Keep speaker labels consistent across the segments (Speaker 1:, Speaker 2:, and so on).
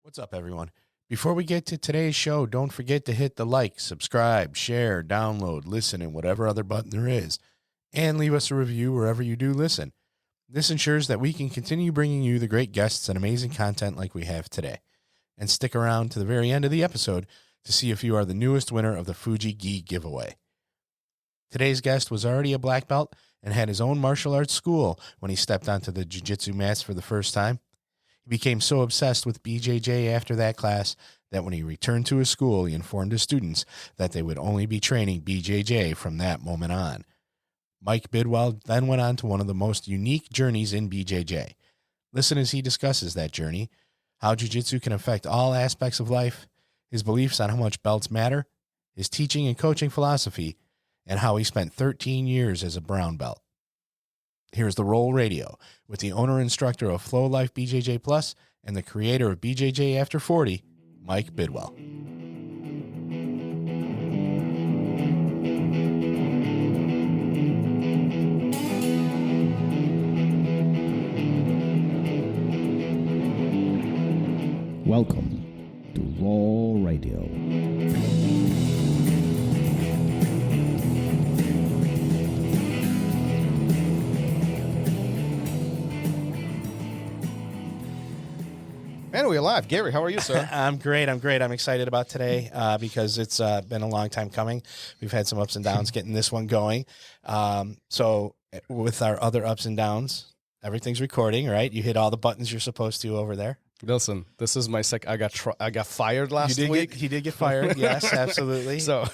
Speaker 1: What's up, everyone? Before we get to today's show, don't forget to hit the like, subscribe, share, download, listen, and whatever other button there is, and leave us a review wherever you do listen. This ensures that we can continue bringing you the great guests and amazing content like we have today. And stick around to the very end of the episode to see if you are the newest winner of the Fuji Gi giveaway. Today's guest was already a black belt and had his own martial arts school when he stepped onto the Jiu Jitsu mats for the first time. He became so obsessed with BJJ after that class that when he returned to his school, he informed his students that they would only be training BJJ from that moment on. Mike Bidwell then went on to one of the most unique journeys in BJJ. Listen as he discusses that journey, how Jiu Jitsu can affect all aspects of life, his beliefs on how much belts matter, his teaching and coaching philosophy, and how he spent 13 years as a brown belt. Here's the RŌL Radio with the owner-instructor of Flow Life BJJ Plus and the creator of BJJ After 40, Mike Bidwell.
Speaker 2: Welcome to RŌL Radio.
Speaker 3: Man, we're live. Gary, how are you, sir?
Speaker 1: I'm great. I'm excited about today because it's been a long time coming. We've had some ups and downs getting this one going. So with our other ups and downs, everything's recording, right? You hit all the buttons you're supposed to over there.
Speaker 3: Listen, this is my I got fired last week.
Speaker 1: He did get fired. Yes, absolutely.
Speaker 3: So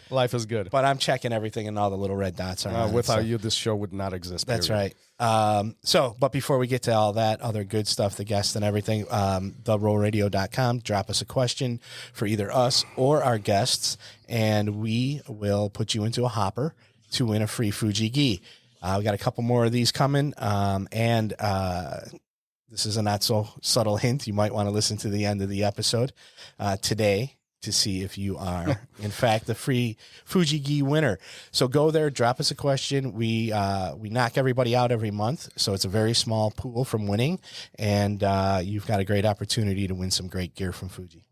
Speaker 3: life is good.
Speaker 1: But I'm checking everything and all the little red dots are on.
Speaker 3: Without you, this show would not exist.
Speaker 1: That's right. But before we get to all that other good stuff, the guests and everything, therolradio.com, drop us a question for either us or our guests, and we will put you into a hopper to win a free Fuji Gi. We got a couple more of these coming, and this is a not so subtle hint. You might want to listen to the end of the episode today to see if you are, in fact, the free Fuji Gi winner. So go there, drop us a question. We knock everybody out every month, so it's a very small pool from winning, and you've got a great opportunity to win some great gear from Fuji.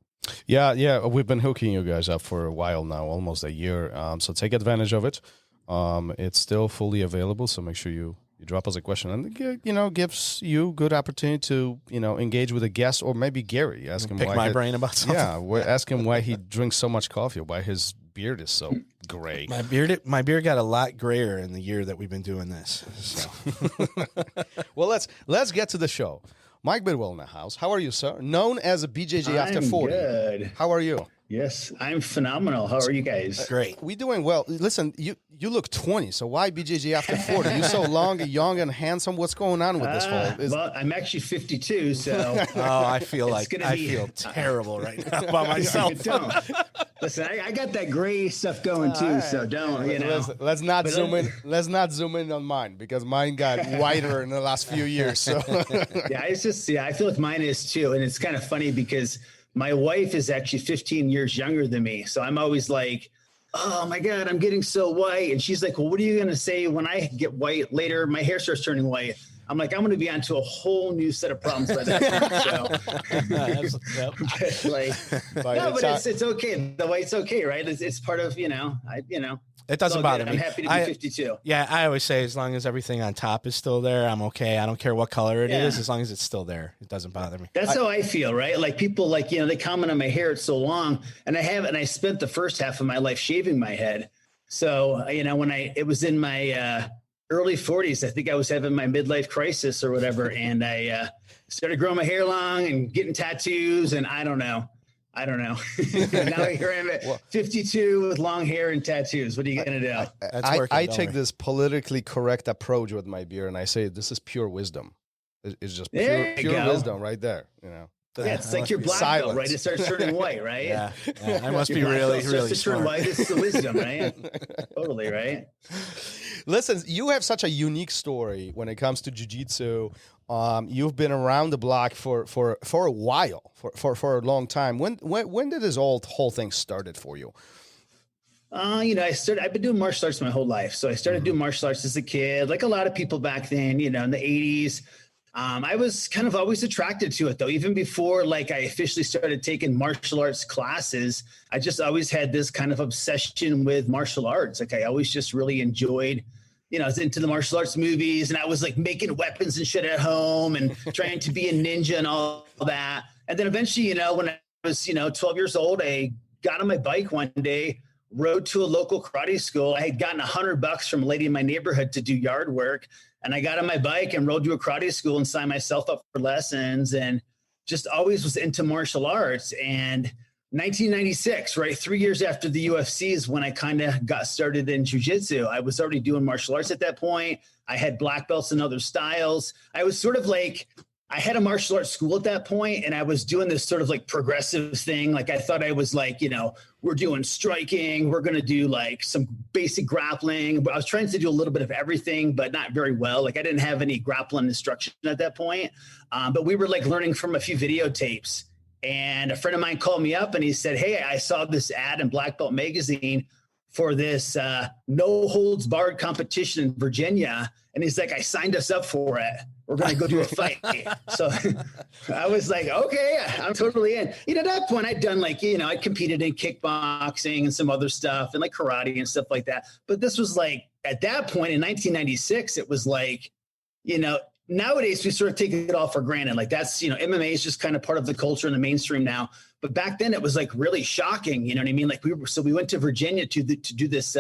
Speaker 3: Yeah, we've been hooking you guys up for a while now, almost a year. So take advantage of it. It's still fully available, so make sure you drop us a question, and gives you good opportunity to engage with a guest or maybe Gary. Ask him
Speaker 1: pick my brain about something.
Speaker 3: Yeah, ask him why he drinks so much coffee, why his beard is so gray.
Speaker 1: My beard got a lot grayer in the year that we've been doing this. So.
Speaker 3: Well, let's get to the show. Mike Bidwell in the house. How are you, sir? Known as a BJJ After 40.
Speaker 4: Good.
Speaker 3: How are you?
Speaker 4: Yes, I'm phenomenal. How are you guys?
Speaker 1: Great.
Speaker 3: We doing well. Listen, you look 20, so why BJJ After 40? You're so long, young, and handsome. What's going on with this whole?
Speaker 4: Well, I'm actually 52, so.
Speaker 1: I feel terrible right now about myself.
Speaker 4: Don't. Listen, I got that gray stuff going too, so don't,
Speaker 3: Let's not zoom in. Let's not zoom in on mine because mine got whiter in the last few years. So
Speaker 4: I feel like mine is too, and it's kind of funny because my wife is actually 15 years younger than me, so I'm always like, oh my God, I'm getting so white, and she's like, well, what are you going to say when I get white later? My hair starts turning white. I'm like, I'm going to be onto a whole new set of problems by that time. But it's okay. The white's okay, right? It's part of,
Speaker 1: It doesn't bother me.
Speaker 4: I'm happy to be 52.
Speaker 1: Yeah, I always say as long as everything on top is still there, I'm okay. I don't care what color it is, as long as it's still there. It doesn't bother me.
Speaker 4: That's how I feel, right? Like people they comment on my hair, it's so long. And I spent the first half of my life shaving my head. So, when it was in my early 40s, I think I was having my midlife crisis or whatever. And I started growing my hair long and getting tattoos. And I don't know. Now here I am at 52 with long hair and tattoos. What are you going to do?
Speaker 3: I take this politically correct approach with my beard, and I say this is pure wisdom. It's just pure wisdom right there.
Speaker 4: Yeah, it's like your black belt, right? It starts turning white, right?
Speaker 1: Yeah. I must be really smart.
Speaker 4: Turn white. It's the wisdom, right? Totally, right?
Speaker 3: Listen, you have such a unique story when it comes to jiu-jitsu. You've been around the block for a while, for a long time. When did this whole thing started for you?
Speaker 4: I've been doing martial arts my whole life. So I started doing martial arts as a kid, like a lot of people back then, in the 80s. I was kind of always attracted to it though. Even before like I officially started taking martial arts classes, I just always had this kind of obsession with martial arts. Like I always just really enjoyed, I was into the martial arts movies, and I was like making weapons and shit at home and trying to be a ninja and all that. And then eventually, when I was, 12 years old, I got on my bike one day, rode to a local karate school. I had gotten $100 from a lady in my neighborhood to do yard work. And I got on my bike and rode to a karate school and signed myself up for lessons, and just always was into martial arts. And 1996, right? 3 years after the UFC is when I kind of got started in Jiu Jitsu. I was already doing martial arts at that point. I had black belts in other styles. I was sort of like, I had a martial arts school at that point, and I was doing this sort of like progressive thing. Like I thought I was like, we're doing striking. We're going to do like some basic grappling. But I was trying to do a little bit of everything, but not very well. Like I didn't have any grappling instruction at that point. But we were like learning from a few videotapes. And a friend of mine called me up and he said, hey, I saw this ad in Black Belt Magazine for this no holds barred competition in Virginia. And he's like, I signed us up for it. We're going to go do a fight. So I was like, okay, I'm totally in. At that point I'd done like, I competed in kickboxing and some other stuff and like karate and stuff like that. But this was like, at that point in 1996, it was like, nowadays we sort of take it all for granted. Like that's, MMA is just kind of part of the culture in the mainstream now. But back then it was like really shocking. You know what I mean? Like we went to Virginia to do this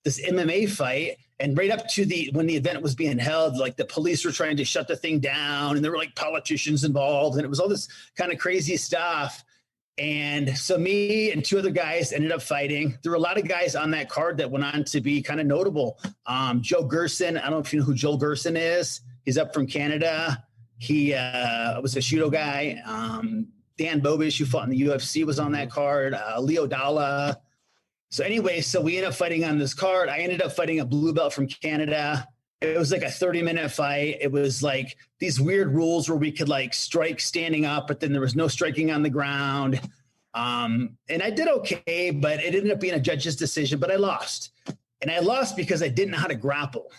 Speaker 4: MMA fight. And right up to when the event was being held, like the police were trying to shut the thing down, and there were like politicians involved, and it was all this kind of crazy stuff. And so me and two other guys ended up fighting. There were a lot of guys on that card that went on to be kind of notable. Joe Gerson, I don't know if you know who Joel Gerson is. He's up from Canada. He was a Shudo guy. Dan Bobish, who fought in the UFC, was on that card. Leo Dalla. So anyway, so we ended up fighting on this card. I ended up fighting a blue belt from Canada. It was like a 30-minute fight. It was like these weird rules where we could like strike standing up, but then there was no striking on the ground. And I did okay, but it ended up being a judge's decision, but I lost. And I lost because I didn't know how to grapple.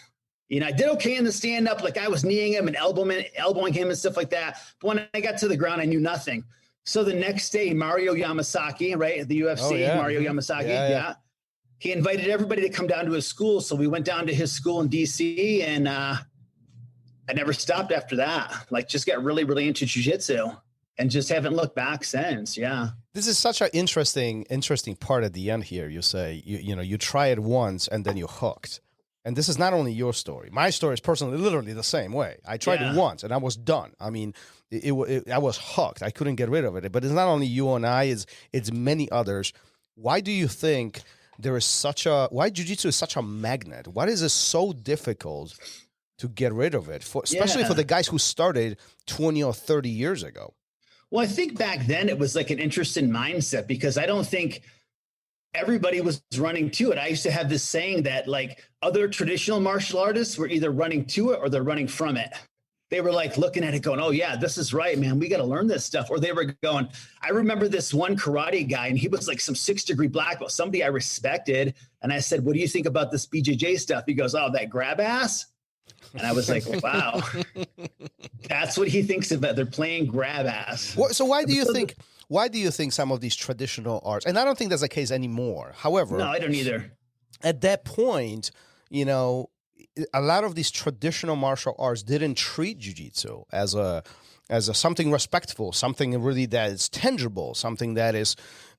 Speaker 4: I did okay in the stand-up. Like I was kneeing him and elbowing him and stuff like that. But when I got to the ground, I knew nothing. So the next day, Mario Yamasaki, right, at the UFC, Mario Yamasaki, yeah. He invited everybody to come down to his school. So we went down to his school in DC, and I never stopped after that. Like just got really, really into jiu-jitsu and just haven't looked back since. Yeah.
Speaker 3: This is such an interesting part at the end here. You say, you try it once and then you're hooked. And this is not only your story. My story is personally literally the same way. I tried it once and I was done. I mean, I was hooked. I couldn't get rid of it. But it's not only you and I, it's many others. Why do you think why jiu-jitsu is such a magnet? Why is it so difficult to get rid of it, especially for the guys who started 20 or 30 years ago?
Speaker 4: Well, I think back then it was like an interesting mindset because I don't think everybody was running to it. I used to have this saying that like other traditional martial artists were either running to it or they're running from it. They were like looking at it going, oh yeah, this is right, man. We got to learn this stuff. Or they were going, I remember this one karate guy and he was like some 6-degree black belt, somebody I respected. And I said, what do you think about this BJJ stuff? He goes, oh, that grab ass. And I was like, wow, that's what he thinks about. They're playing grab ass.
Speaker 3: So why do you think some of these traditional arts, and I don't think that's the case anymore. However,
Speaker 4: no, I don't either.
Speaker 3: At that point, a lot of these traditional martial arts didn't treat jiu-jitsu as a something respectful, something really that is tangible, something that is,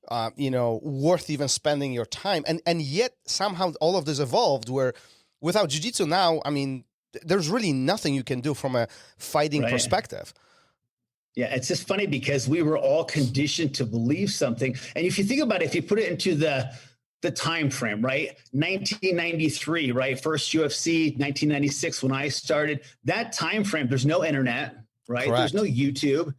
Speaker 3: worth even spending your time. And yet somehow all of this evolved where without jiu-jitsu now, I mean, there's really nothing you can do from a fighting perspective.
Speaker 4: Yeah, it's just funny because we were all conditioned to believe something. And if you think about it, if you put it into the time frame, right? 1993, right? First UFC, 1996 when I started. That time frame, there's no internet, right?
Speaker 3: Correct.
Speaker 4: There's no YouTube.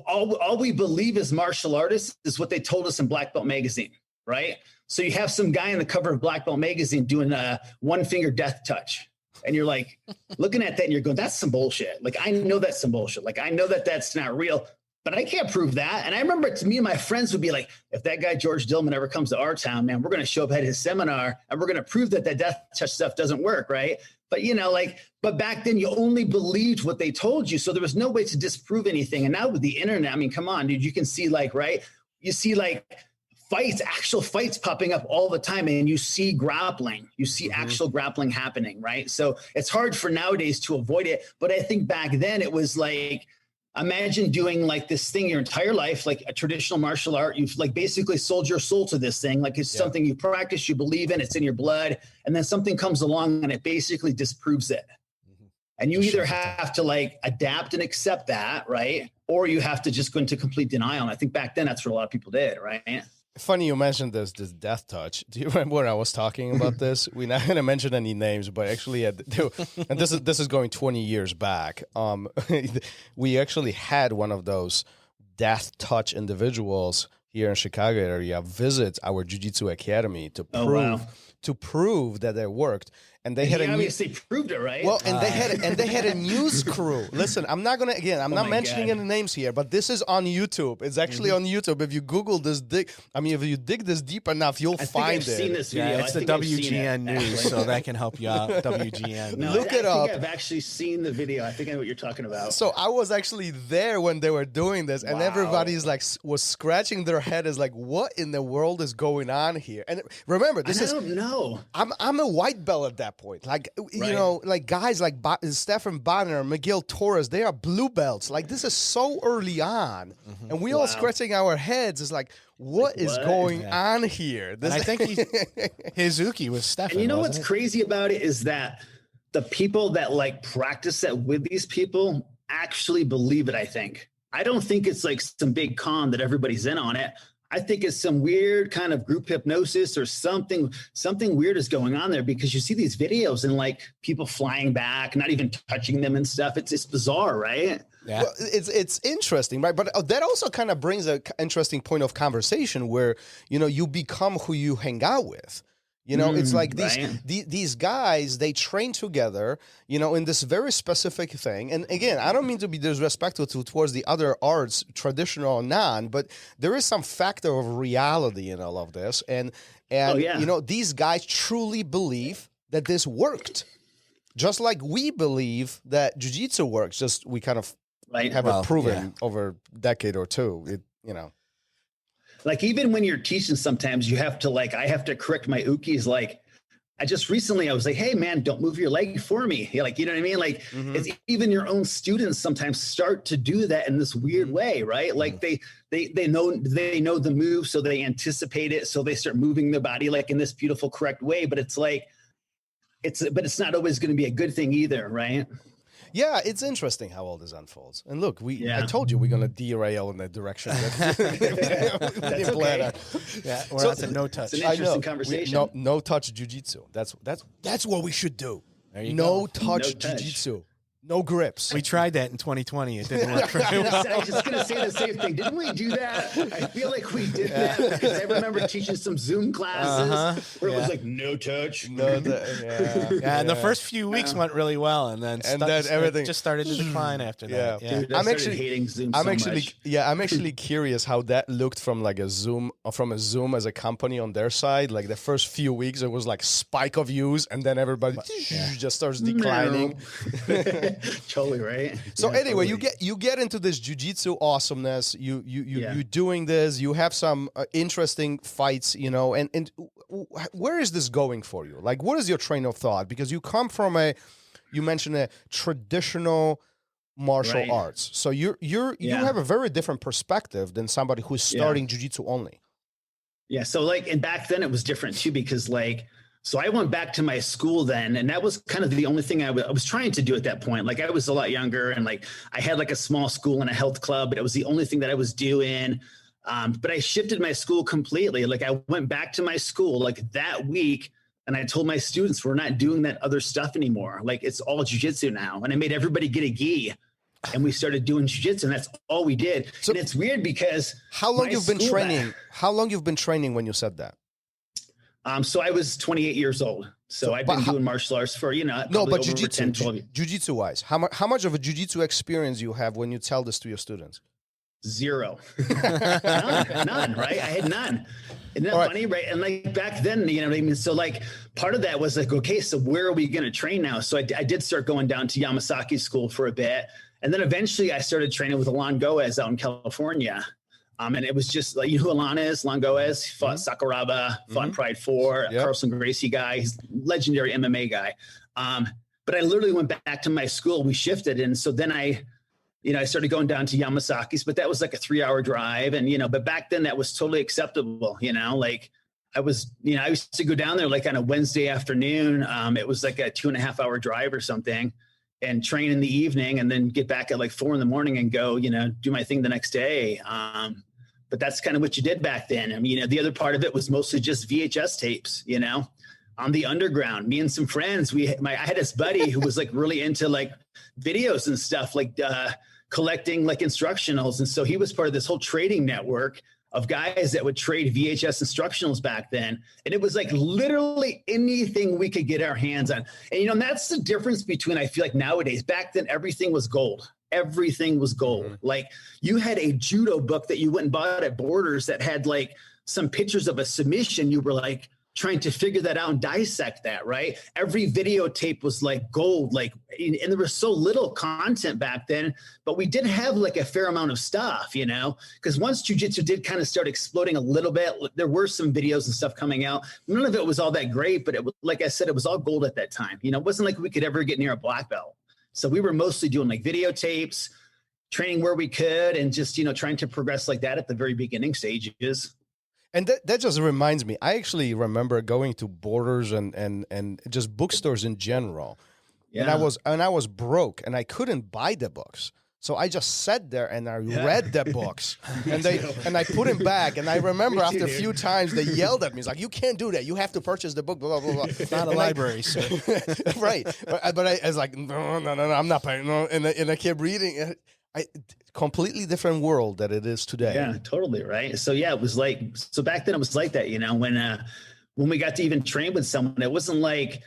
Speaker 4: All we believe as martial artists is what they told us in Black Belt Magazine, right? So you have some guy on the cover of Black Belt Magazine doing a one-finger death touch. And you're like looking at that and you're going, that's some bullshit. Like, I know that's some bullshit. Like, I know that that's not real, but I can't prove that. And I remember to me and my friends would be like, if that guy, George Dillman, ever comes to our town, man, we're going to show up at his seminar and we're going to prove that death touch stuff doesn't work. Right. But, but back then you only believed what they told you. So there was no way to disprove anything. And now with the internet, I mean, come on, dude, you can see right? You see actual fights popping up all the time, and you see grappling, actual grappling happening, right? So it's hard for nowadays to avoid it. But I think back then it was like, imagine doing this thing your entire life, like a traditional martial art. You've basically sold your soul to this thing. Like it's something you practice, you believe in, it's in your blood. And then something comes along and it basically disproves it. And you either have to adapt and accept that, right? Or you have to just go into complete denial. And I think back then that's what a lot of people did, right?
Speaker 3: Funny you mentioned this death touch. Do you remember when I was talking about this? We're not going to mention any names, but actually, and this is going 20 years back. We actually had one of those death touch individuals here in Chicago area visit our Jiu-Jitsu academy to prove that it worked. And they had
Speaker 4: obviously proved it, right?
Speaker 3: Well, and they had a news crew. Listen, I'm not mentioning any names here, but this is on YouTube. It's actually on YouTube. If you Google this, if you dig this deep enough, you'll find it.
Speaker 4: I've seen this video.
Speaker 1: Yeah, it's the WGN news, so that can help you out. WGN.
Speaker 4: No,
Speaker 3: Look it up.
Speaker 4: I think I've actually seen the video. I think I know what you're talking about.
Speaker 3: So I was actually there when they were doing this, and everybody's was scratching their head, is what in the world is going on here? And remember, I don't know. I'm a white belt at that point. Guys like Stefan Bonner, Miguel Torres, they are blue belts. This is so early on. And we all scratching our heads. It's what is going on here?
Speaker 1: And I think Hizuki was Stefan.
Speaker 4: And you know what's crazy about it is that the people that practice that with these people actually believe it, I think. I don't think it's some big con that everybody's in on it. I think it's some weird kind of group hypnosis or something weird is going on there, because you see these videos and people flying back, not even touching them and stuff. It's bizarre, right?
Speaker 3: Yeah. Well, it's interesting, right? But that also kind of brings an interesting point of conversation where, you become who you hang out with. It's these guys, they train together, in this very specific thing. And again, I don't mean to be disrespectful towards the other arts, traditional or non, but there is some factor of reality in all of this. And these guys truly believe that this worked. Just like we believe that jiu-jitsu works, just we kind of have it proven over a decade or two,
Speaker 4: even when you're teaching, sometimes you have to I have to correct my ukis. I was like, hey man, don't move your leg for me. You know what I mean? It's even your own students sometimes start to do that in this weird way, right? They know the move, so they anticipate it, so they start moving their body in this beautiful, correct way. But it's it's not always going to be a good thing either, right?
Speaker 3: Yeah, it's interesting how all this unfolds. And look, I told you we're going to derail in that direction.
Speaker 4: That's okay.
Speaker 1: Yeah, we're at the no touch.
Speaker 4: It's an interesting conversation.
Speaker 3: No touch jiu-jitsu. That's what we should do.
Speaker 1: There you
Speaker 3: go.
Speaker 4: No touch
Speaker 3: jiu-jitsu. No grips.
Speaker 1: We tried that in 2020. It didn't work very well.
Speaker 4: I was just going to say the same thing. Didn't we do that? I feel like we did that, because I remember teaching some Zoom classes where it was no touch.
Speaker 3: And
Speaker 1: the first few weeks went really well, and then everything just started to decline after that.
Speaker 4: Yeah. Dude, I'm actually hating Zoom so much.
Speaker 3: Yeah, I'm actually curious how that looked from a Zoom as a company on their side. The first few weeks, it was spike of views, and then everybody just starts declining.
Speaker 4: Totally right.
Speaker 3: So anyway, you get into this jiu-jitsu awesomeness. You're doing this. You have some interesting fights, and where is this going for you? What is your train of thought? Because you come from you mentioned a traditional martial arts, so you have a very different perspective than somebody who's starting jiu-jitsu only.
Speaker 4: Yeah. So and back then it was different too, because so I went back to my school then, and that was kind of the only thing I was trying to do at that point. I was a lot younger, and I had a small school and a health club, but it was the only thing that I was doing. But I shifted my school completely. I went back to my school that week, and I told my students, we're not doing that other stuff anymore. It's all jiu-jitsu now. And I made everybody get a gi, and we started doing jiu-jitsu, and that's all we did. So, and it's weird because
Speaker 3: how long you've been training? How long you've been training when you said that?
Speaker 4: So I was 28 years old. So I've been doing martial arts for,
Speaker 3: but jiu-jitsu wise, how much of a jiu-jitsu experience you have when you tell this to your students?
Speaker 4: Zero. None, right? I had none. Isn't that funny, right? And like back then, you know what I mean? So like part of that was like, okay, so where are we going to train now? So I did start going down to Yamasaki school for a bit. And then eventually I started training with Alon Goez out in California. And it was just like, you know who Alon is? Alon Goez fought Sakuraba, fought Pride 4, Carlson Gracie guy. He's a legendary MMA guy. But I literally went back to my school. We shifted. And so then I started going down to Yamasaki's, but that was like a 3-hour drive. And, but back then that was totally acceptable, like I used to go down there like on a Wednesday afternoon. It was like a 2.5-hour drive or something, and train in the evening and then get back at like 4 a.m. and go, do my thing the next day. But that's kind of what you did back then. I mean, the other part of it was mostly just VHS tapes, on the underground. Me and some friends, I had this buddy who was like really into like videos and stuff, like collecting like instructionals. And so he was part of this whole trading network of guys that would trade VHS instructionals back then. And it was like literally anything we could get our hands on. And, that's the difference between, I feel like nowadays. Back then, everything was gold. Everything was gold. Like you had a judo book that you went and bought at Borders that had like some pictures of a submission. You were like trying to figure that out and dissect that, right? Every videotape was like gold, and there was so little content back then, but we did have like a fair amount of stuff, because once jiu-jitsu did kind of start exploding a little bit, there were some videos and stuff coming out. None of it was all that great, but it was, like I said, it was all gold at that time. It wasn't like we could ever get near a black belt. So we were mostly doing like videotapes, training where we could, and just, trying to progress like that at the very beginning stages.
Speaker 3: And that just reminds me, I actually remember going to Borders and just bookstores in general. Yeah. And I was broke and I couldn't buy the books. So I just sat there and I read the books and I put them back. And I remember after a few times they yelled at me. It's like, you can't do that. You have to purchase the book, blah, blah, blah.
Speaker 1: It's not a library, sir.
Speaker 3: Right. But I was like, no, I'm not paying. No. And I kept reading. Completely different world that it is today.
Speaker 4: Yeah, totally. Right. So yeah, it was like, so back then it was like that, when we got to even train with someone, it wasn't like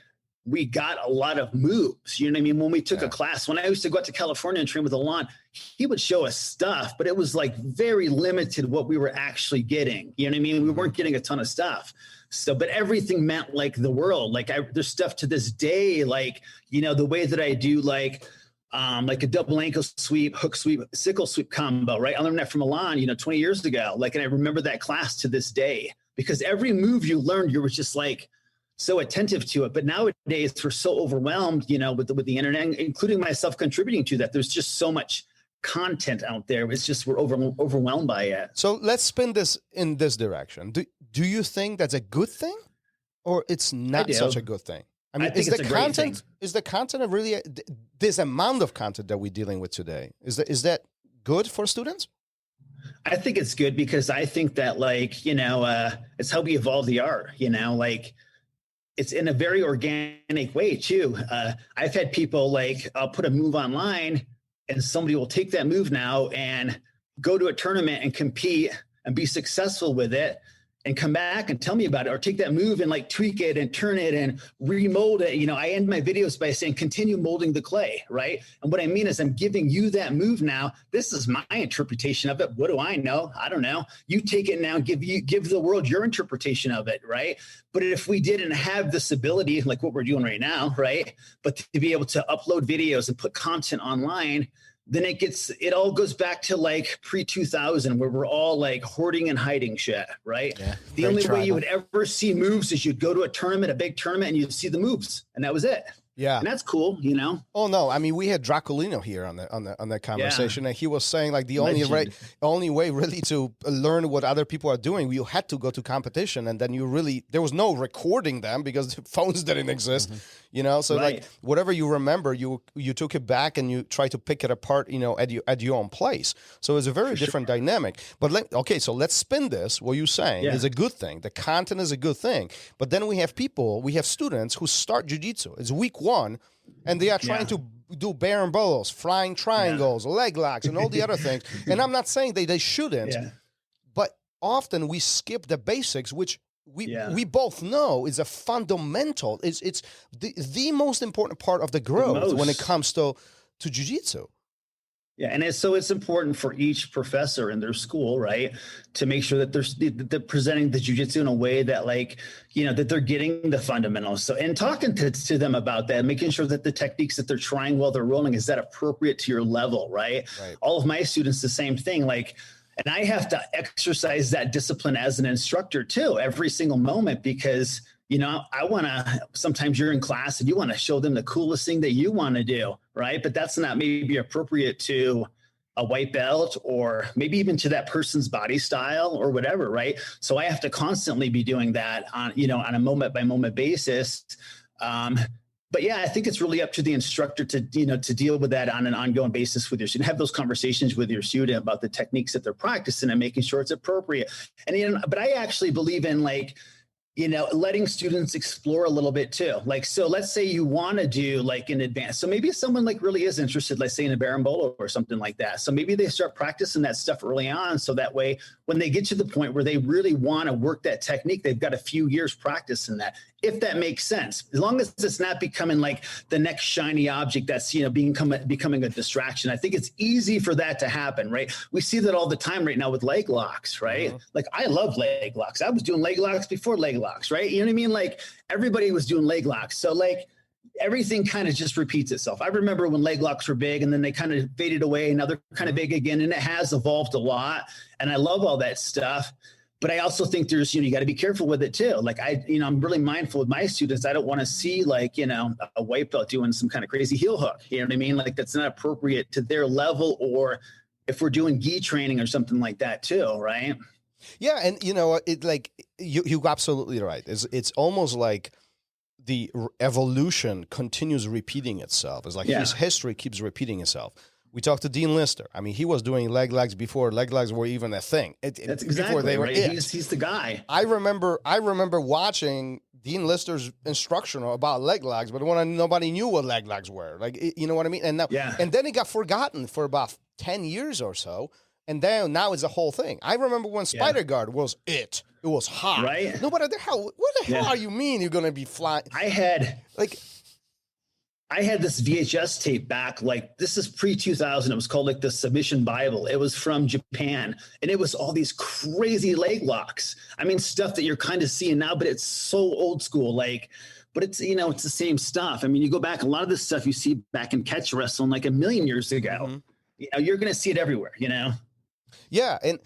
Speaker 4: we got a lot of moves. You know what I mean? When we took a class, when I used to go out to California and train with Alon, he would show us stuff, but it was like very limited what we were actually getting. You know what I mean? We weren't getting a ton of stuff. So, but everything meant like the world. Like there's stuff to this day, like, the way that I do like a double ankle sweep, hook sweep, sickle sweep combo, right? I learned that from Alon, 20 years ago. Like, and I remember that class to this day because every move you learned, you were just like so attentive to it. But nowadays we're so overwhelmed, with the internet, including myself contributing to that. There's just so much content out there. It's just, we're overwhelmed by it.
Speaker 3: So let's spin this in this direction. Do you think that's a good thing or it's not such a good thing? I mean, is the content really this amount of content that we're dealing with today? Is that good for students?
Speaker 4: I think it's good because I think that it's how we evolve the art, it's in a very organic way too. I've had people I'll put a move online and somebody will take that move now and go to a tournament and compete and be successful with it and come back and tell me about it, or take that move and tweak it and turn it and remold it. I end my videos by saying, continue molding the clay, right? And what I mean is I'm giving you that move now. This is my interpretation of it. What do I know? I don't know. You take it now, give the world your interpretation of it, right? But if we didn't have this ability, like what we're doing right now, right? But to be able to upload videos and put content online, then it all goes back to pre-2000 where we're all hoarding and hiding shit, right? Yeah, the only way you would ever see moves is you'd go to a big tournament, and you'd see the moves, and that was it.
Speaker 3: Yeah,
Speaker 4: and that's cool,
Speaker 3: Oh no, I mean we had Draculino here on the conversation, and he was saying the only way really to learn what other people are doing, you had to go to competition, and then there was no recording them because the phones didn't exist, So right. Whatever you remember, you took it back and you try to pick it apart, at your own place. So it's a very different dynamic. But so let's spin this. What you're saying is a good thing. The content is a good thing. But then we have students who start jiu-jitsu. It's week 1, and they are trying to do bear balls, flying triangles, leg locks, and all the other things. And I'm not saying they shouldn't, but often we skip the basics, which we both know is a fundamental. It's the most important part of the growth when it comes to jiu-jitsu.
Speaker 4: Yeah, and it's important for each professor in their school, right, to make sure that they're presenting the jiu-jitsu in a way that, like, that they're getting the fundamentals. So, and talking to them about that, making sure that the techniques that they're trying while they're rolling, is that appropriate to your level, right? All of my students, the same thing, like, and I have to exercise that discipline as an instructor too, every single moment, because I want to, sometimes you're in class and you want to show them the coolest thing that you want to do, right? But that's not maybe appropriate to a white belt, or maybe even to that person's body style or whatever, right? So I have to constantly be doing that on a moment by moment basis. But yeah, I think it's really up to the instructor to deal with that on an ongoing basis with your student. Have those conversations with your student about the techniques that they're practicing and making sure it's appropriate. And but I actually believe in, like, letting students explore a little bit too. Like, so let's say you want to do like an advanced. So maybe someone like really is interested, let's say in a berimbolo or something like that. So maybe they start practicing that stuff early on. So that way, when they get to the point where they really want to work that technique, they've got a few years practicing that, if that makes sense, as long as it's not becoming like the next shiny object that's, becoming a distraction. I think it's easy for that to happen, right? We see that all the time right now with leg locks, right? Like, I love leg locks. I was doing leg locks before leg locks, right? You know what I mean? Like, everybody was doing leg locks. So, like, everything kind of just repeats itself. I remember when leg locks were big, and then they kind of faded away, and now they're kind of big again, and it has evolved a lot. And I love all that stuff. But I also think there's, you got to be careful with it too. Like, I'm really mindful with my students. I don't want to see, like, a white belt doing some kind of crazy heel hook. You know what I mean? Like, that's not appropriate to their level, or if we're doing gi training or something like that too, right?
Speaker 3: Yeah, and it, like, you're absolutely right. It's almost like the evolution continues repeating itself. It's like his history keeps repeating itself. We talked to Dean Lister. I mean, he was doing leg legs before leg legs were even a thing.
Speaker 4: That's exactly before they were right. He's the guy.
Speaker 3: I remember watching Dean Lister's instruction about leg legs, but when nobody knew what leg legs were. Like, you know what I mean? And now, and then it got forgotten for about 10 years or so. And then now it's a whole thing. I remember when Spider Guard was it. It was hot.
Speaker 4: Right?
Speaker 3: Nobody, what the hell are you mean you're going to be flying? I had
Speaker 4: this VHS tape back, like, this is pre-2000. It was called, like, the Submission Bible. It was from Japan, and it was all these crazy leg locks. I mean, stuff that you're kind of seeing now, but it's so old school, like, but it's, it's the same stuff. I mean, you go back, a lot of this stuff you see back in catch wrestling like a million years ago. You're going to see it everywhere,
Speaker 3: Yeah, and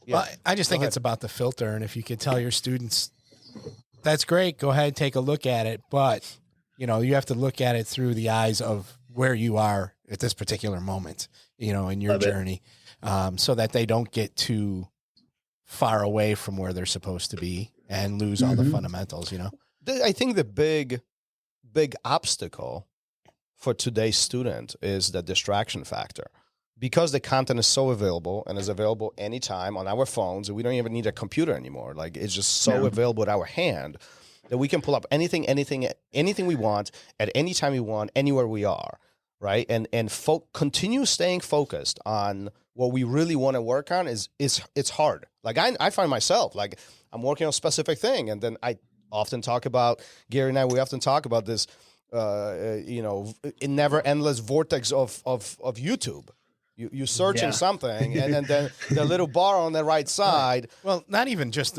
Speaker 1: well, I just think it's about the filter, and if you could tell your students, that's great, go ahead and take a look at it, but you have to look at it through the eyes of where you are at this particular moment, in your journey, so that they don't get too far away from where they're supposed to be and lose all the fundamentals,
Speaker 3: I think the big obstacle for today's student is the distraction factor. Because the content is so available and is available anytime on our phones, we don't even need a computer anymore. Like, it's just so available at our hand that we can pull up anything we want at any time we want, anywhere we are, right? And continue staying focused on what we really want to work on it's hard. Like, I find myself, like, I'm working on a specific thing, and then I often talk about, Gary and I, we often talk about this, never endless vortex of YouTube. You searching something, and then the little bar on the right side.
Speaker 1: Well, not even just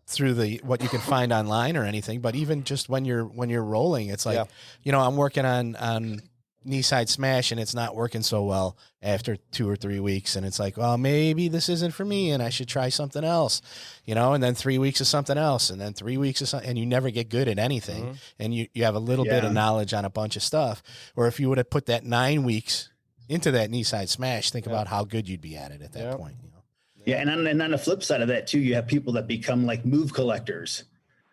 Speaker 1: through what you can find online or anything, but even just when you're rolling, it's like I'm working on knee side smash, and it's not working so well after 2 or 3 weeks, and it's like, well, maybe this isn't for me, and I should try something else, and then 3 weeks of something else, and then 3 weeks of something, and you never get good at anything, and you have a little bit of knowledge on a bunch of stuff. Or if you would have put that 9 weeks into that knee side smash, think about how good you'd be at it at that point.
Speaker 4: Yeah, and on the flip side of that too, you have people that become like move collectors.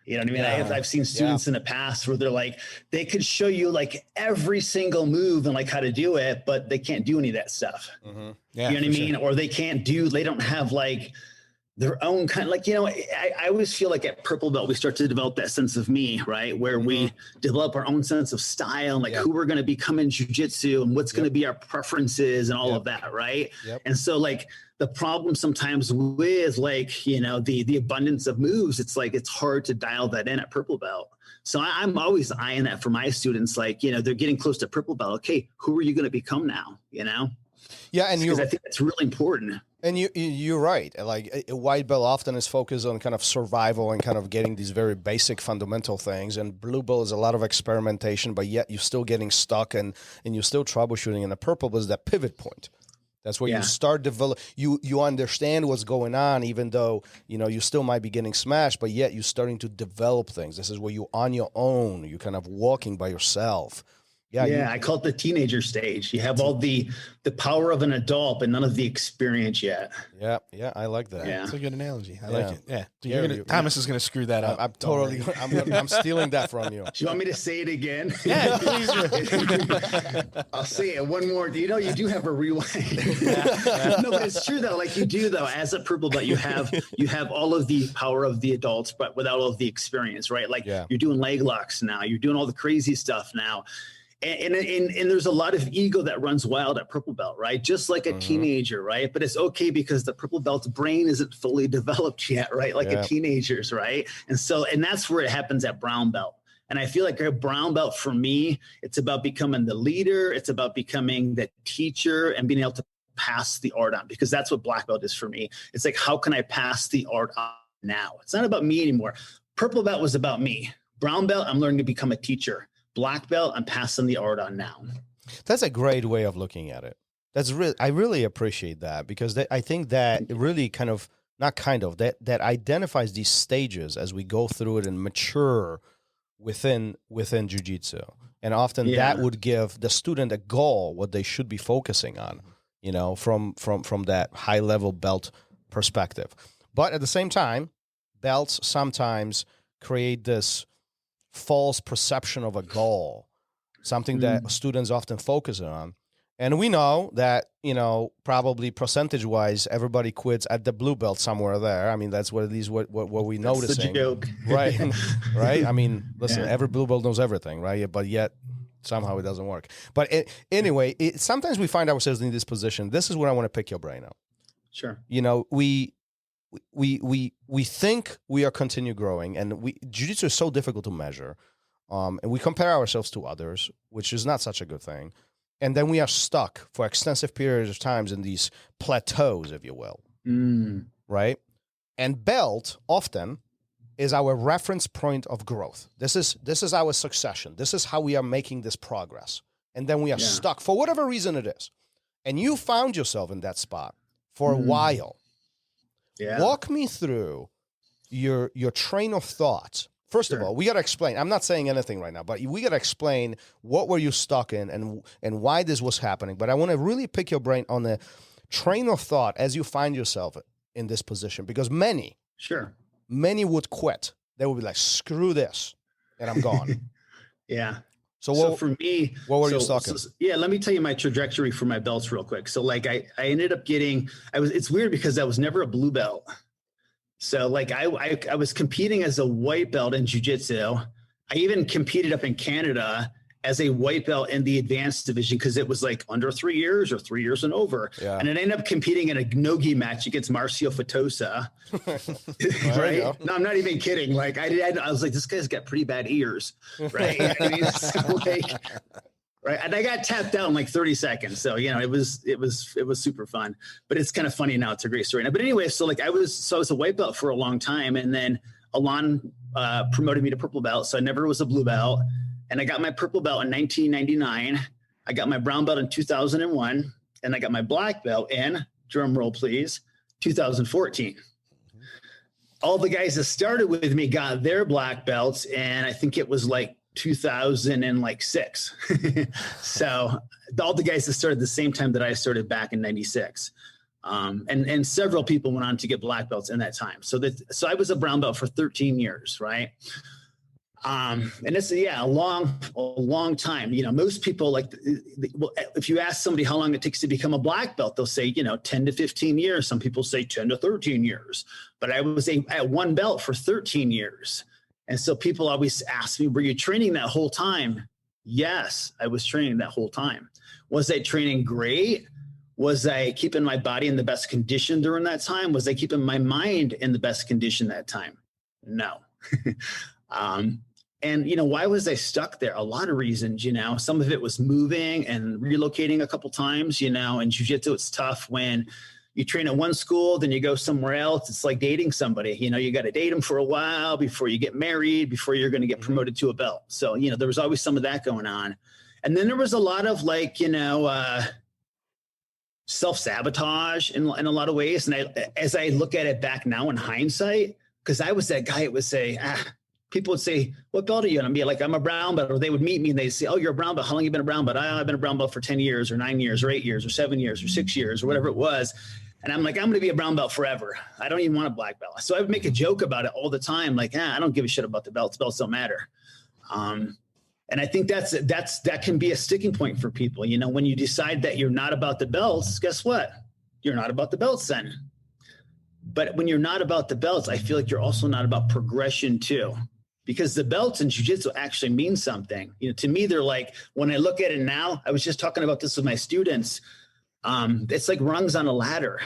Speaker 4: You know what I mean? I've seen students in the past where they're like, they could show you like every single move and like how to do it, but they can't do any of that stuff.
Speaker 1: Yeah,
Speaker 4: you know what I mean? Or they don't have like their own kind of, like, I always feel like at purple belt, we start to develop that sense of me, right? Where we develop our own sense of style and like who we're going to become in jiu-jitsu and what's going to be our preferences and all of that. Right. And so like the problem sometimes with like, the abundance of moves, it's like, it's hard to dial that in at purple belt. So I'm always eyeing that for my students. Like, they're getting close to purple belt. Okay, who are you going to become now?
Speaker 3: Yeah, and
Speaker 4: because I think that's really important.
Speaker 3: And you're right. Like a white belt often is focused on kind of survival and kind of getting these very basic fundamental things. And blue belt is a lot of experimentation, but yet you're still getting stuck and you're still troubleshooting. And the purple belt is that pivot point. That's where you start develop. You understand what's going on, even though you still might be getting smashed, but yet you're starting to develop things. This is where you're on your own. You're kind of walking by yourself.
Speaker 4: Yeah, I call it the teenager stage. You have all the power of an adult, but none of the experience yet.
Speaker 3: Yeah, I like that.
Speaker 1: Yeah, it's a good analogy. I like it. Yeah, Thomas is going to screw that up.
Speaker 3: I'm totally. I'm stealing that from you.
Speaker 4: Do you want me to say it again?
Speaker 1: Yeah, please.
Speaker 4: I'll say it one more. You do have a rewind. No, but it's true though. Like you do though, as a purple belt, you have all of the power of the adults, but without all of the experience, right? Like you're doing leg locks now. You're doing all the crazy stuff now. And there's a lot of ego that runs wild at purple belt, right? Just like a teenager, right? But it's okay because the purple belt's brain isn't fully developed yet, right? Like a teenager's, right? And that's where it happens at brown belt. And I feel like a brown belt for me, it's about becoming the leader. It's about becoming the teacher and being able to pass the art on, because that's what black belt is for me. It's like, how can I pass the art on now? It's not about me anymore. Purple belt was about me. Brown belt, I'm learning to become a teacher. Black belt, I'm passing the art on now.
Speaker 3: That's a great way of looking at it. I really appreciate that, because I think that it really that identifies these stages as we go through it and mature within jiu-jitsu. And often that would give the student a goal, what they should be focusing on, from that high level belt perspective. But at the same time, belts sometimes create this false perception of a goal, something that students often focus on. And we know that, probably percentage-wise, everybody quits at the blue belt somewhere there. I mean, that's what at least what we're noticing.
Speaker 4: That's the joke.
Speaker 3: Right, right? I mean, listen, every blue belt knows everything, right? But yet, somehow it doesn't work. But anyway, sometimes we find ourselves in this position. This is where I want to pick your brain out.
Speaker 4: Sure.
Speaker 3: We think we are continue growing, and jiu-jitsu is so difficult to measure, and we compare ourselves to others, which is not such a good thing. And then we are stuck for extensive periods of times in these plateaus, if you will, right? And belt often is our reference point of growth. This is our succession. This is how we are making this progress. And then we are stuck for whatever reason it is. And you found yourself in that spot for a while. Yeah. Walk me through your train of thought. First of all, we got to explain. I'm not saying anything right now, but we got to explain what were you stuck in and why this was happening. But I want to really pick your brain on the train of thought as you find yourself in this position, because many would quit. They would be like, screw this, and I'm gone. So
Speaker 4: for me,
Speaker 3: what were you stuck in?
Speaker 4: Let me tell you my trajectory for my belts real quick. So like I ended up it's weird because I was never a blue belt. So like I was competing as a white belt in jiu-jitsu. I even competed up in Canada as a white belt in the advanced division, because it was like under 3 years or 3 years and over. Yeah. And I ended up competing in a no-gi match against Marcio Fatosa. Right? No, I'm not even kidding. Like I was like, this guy's got pretty bad ears. Right. I mean, so like, right. And I got tapped out in like 30 seconds. So, it was super fun, but it's kind of funny now. It's a great story now. But anyway, so like I was a white belt for a long time. And then Alon promoted me to purple belt. So I never was a blue belt. And I got my purple belt in 1999. I got my brown belt in 2001. And I got my black belt in, drum roll please, 2014. All the guys that started with me got their black belts, and I think it was like 2006. So all the guys that started the same time that I started back in 96. And several people went on to get black belts in that time. So I was a brown belt for 13 years, right? And it's a long time. Most people if you ask somebody how long it takes to become a black belt, they'll say 10 to 15 years. Some people say 10 to 13 years. But I was at one belt for 13 years, and so people always ask me, "Were you training that whole time?" Yes, I was training that whole time. Was I training great? Was I keeping my body in the best condition during that time? Was I keeping my mind in the best condition that time? No. And, why was I stuck there? A lot of reasons, some of it was moving and relocating a couple times, in jiu-jitsu, it's tough when you train at one school, then you go somewhere else. It's like dating somebody, you got to date them for a while before you get married, before you're going to get promoted to a belt. So, there was always some of that going on. And then there was a lot of self-sabotage in a lot of ways. And as I look at it back now in hindsight, because I was that guy that would say, people would say, what belt are you? And I'd be like, I'm a brown belt. Or they would meet me and they'd say, oh, you're a brown belt. How long have you been a brown belt? I've been a brown belt for 10 years or 9 years or 8 years or 7 years or 6 years or whatever it was. And I'm like, I'm going to be a brown belt forever. I don't even want a black belt. So I would make a joke about it all the time. Like, I don't give a shit about the belts. Belts don't matter. And I think that can be a sticking point for people. When you decide that you're not about the belts, guess what? You're not about the belts then. But when you're not about the belts, I feel like you're also not about progression too. Because the belts in jiu-jitsu actually mean something. To me, they're like, when I look at it now, I was just talking about this with my students. It's like rungs on a ladder.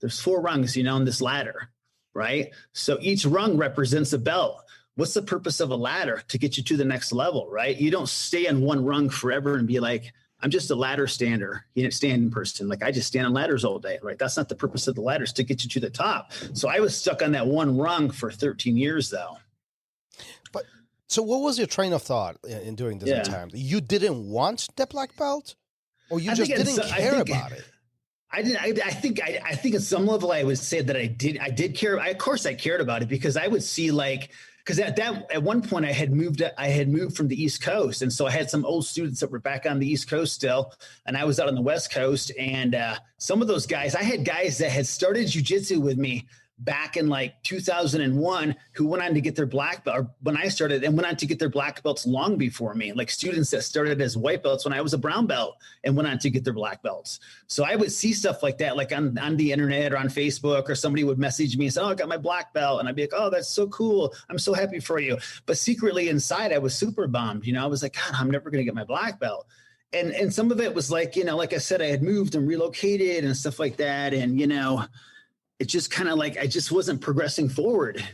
Speaker 4: There's 4 rungs, in this ladder, right? So each rung represents a belt. What's the purpose of a ladder? To get you to the next level, right? You don't stay on one rung forever and be like, I'm just a ladder standing person. Like, I just stand on ladders all day, right? That's not the purpose of the ladders, to get you to the top. So I was stuck on that one rung for 13 years though.
Speaker 5: But so what was your train of thought in doing this time? You didn't want the black belt, or you just didn't care about it?
Speaker 4: I think at some level I would say that I did care. Of course I cared about it, because I would see because at one point I had moved from the East Coast. And so I had some old students that were back on the East Coast still. And I was out on the West Coast. And some of those guys, I had guys that had started jiu-jitsu with me back in 2001 who went on to get their black belt, or when I started, and went on to get their black belts long before me, like students that started as white belts when I was a brown belt and went on to get their black belts. So I would see stuff like that, like on the internet or on Facebook, or somebody would message me and say, oh, I got my black belt. And I'd be like, oh, that's so cool. I'm so happy for you. But secretly inside, I was super bummed. I was like, God, I'm never going to get my black belt. And some of it was like, like I said, I had moved and relocated and stuff like that. And, it just kind of I just wasn't progressing forward,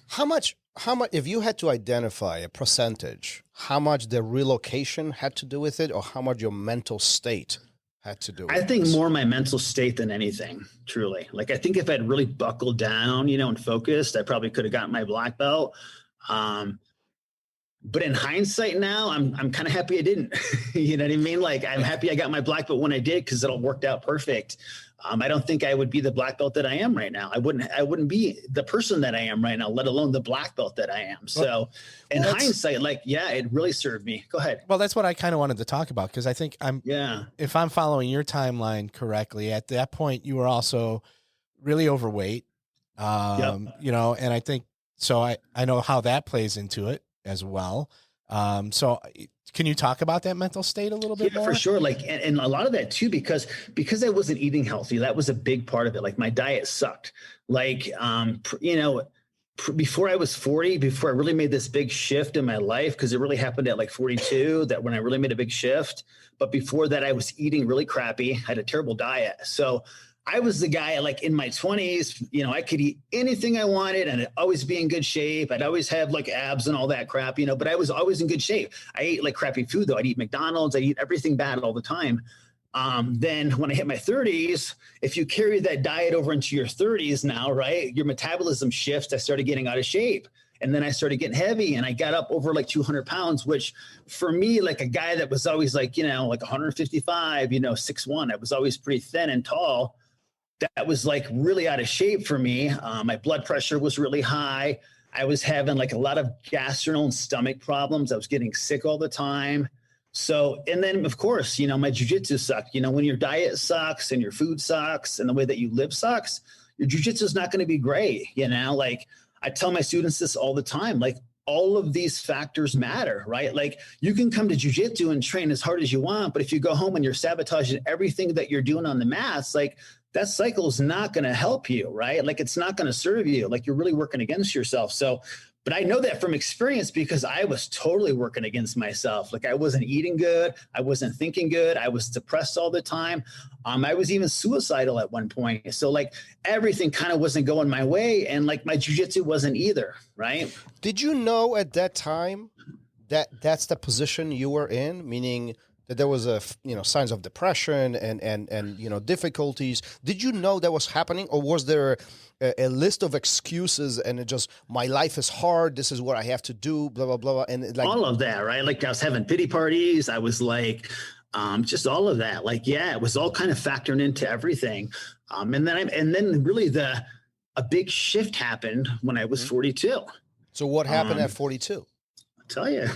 Speaker 5: How much, if you had to identify a percentage, how much the relocation had to do with it, or how much your mental state had to do with it?
Speaker 4: I think more my mental state than anything, truly. I think if I'd really buckled down, and focused, I probably could have gotten my black belt. But in hindsight now, I'm kind of happy I didn't. You know what I mean? I'm happy I got my black belt when I did, because it all worked out perfect. I don't think I would be the black belt that I am right now. I wouldn't be the person that I am right now, let alone the black belt that I am. So in hindsight, it really served me. Go ahead.
Speaker 1: Well, that's what I kind of wanted to talk about, because I think if I'm following your timeline correctly, at that point you were also really overweight. And I think, so I know how that plays into it as well. So can you talk about that mental state a little bit more?
Speaker 4: For sure. And a lot of that too, because I wasn't eating healthy, that was a big part of it. My diet sucked. Before I was 40, before I really made this big shift in my life, because it really happened at 42, that when I really made a big shift. But before that, I was eating really crappy. I had a terrible diet. So I was the guy in my 20s, I could eat anything I wanted and I'd always be in good shape. I'd always have abs and all that crap, but I was always in good shape. I ate crappy food though. I'd eat McDonald's. I'd eat everything bad all the time. Then when I hit my 30s, if you carry that diet over into your 30s now, right, your metabolism shifts. I started getting out of shape. And then I started getting heavy, and I got up over 200 pounds, which for me, a guy that was always 155, 6'1", I was always pretty thin and tall. That was really out of shape for me. My blood pressure was really high. I was having a lot of gastrointestinal and stomach problems. I was getting sick all the time. So, and then of course, my jiu-jitsu sucked. When your diet sucks and your food sucks and the way that you live sucks, your jiu-jitsu is not going to be great. I tell my students this all the time, all of these factors matter, right? You can come to jiu-jitsu and train as hard as you want, but if you go home and you're sabotaging everything that you're doing on the mats, that cycle is not going to help you, right? It's not going to serve you. You're really working against yourself. So, But I know that from experience because I was totally working against myself. Like I wasn't eating good. I wasn't thinking good. I was depressed all the time. I was even suicidal at one point. So like everything kind of wasn't going my way. And like my jiu-jitsu wasn't either. Right.
Speaker 5: Did you know at that time that that's the position you were in? Meaning that there was signs of depression and difficulties. Did you know that was happening, or was there a list of excuses and it just, my life is hard, this is what I have to do, blah blah blah, and like
Speaker 4: all of that, right? Like I was having pity parties. I was like, just all of that. Like, yeah, it was all kind of factoring into everything. And then really a big shift happened when I was 42.
Speaker 5: So what happened at 42?
Speaker 4: I'll tell you,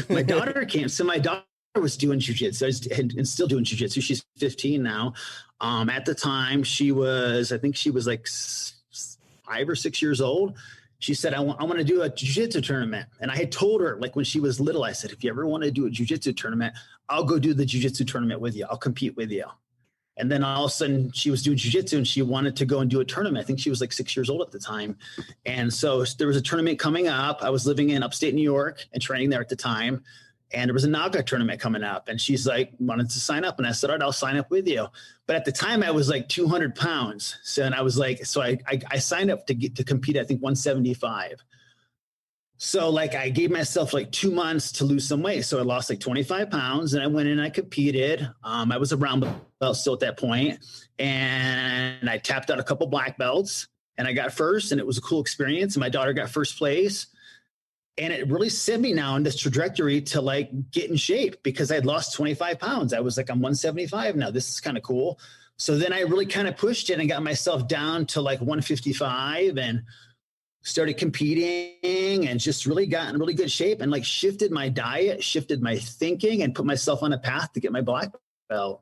Speaker 4: my daughter came. So my daughter was doing jiu-jitsu and still doing jiu-jitsu. She's 15 now. At the time I think she was like 5 or 6 years old. She said, I want to do a jiu-jitsu tournament. And I had told her, like when she was little, I said, if you ever want to do a jiu-jitsu tournament, I'll go do the jiu-jitsu tournament with you. I'll compete with you. And then all of a sudden she was doing jiu-jitsu and she wanted to go and do a tournament. I think she was like 6 years old at the time. And so there was a tournament coming up. I was living in upstate New York and training there at the time. And there was a Naga tournament coming up, and she's like, wanted to sign up. And I said, all right, I'll sign up with you. But at the time I was like 200 pounds. So, and I was like, so I signed up to compete, I think 175. So like I gave myself like 2 months to lose some weight. So I lost like 25 pounds and I went in and I competed. I was a brown belt still at that point, and I tapped out a couple black belts and I got first, and it was a cool experience. And my daughter got first place. And it really sent me now on this trajectory to like get in shape because I had lost 25 pounds. I was like, I'm 175 now. This is kind of cool. So then I really kind of pushed it and got myself down to like 155 and started competing and just really got in really good shape and like shifted my diet, shifted my thinking, and put myself on a path to get my black belt.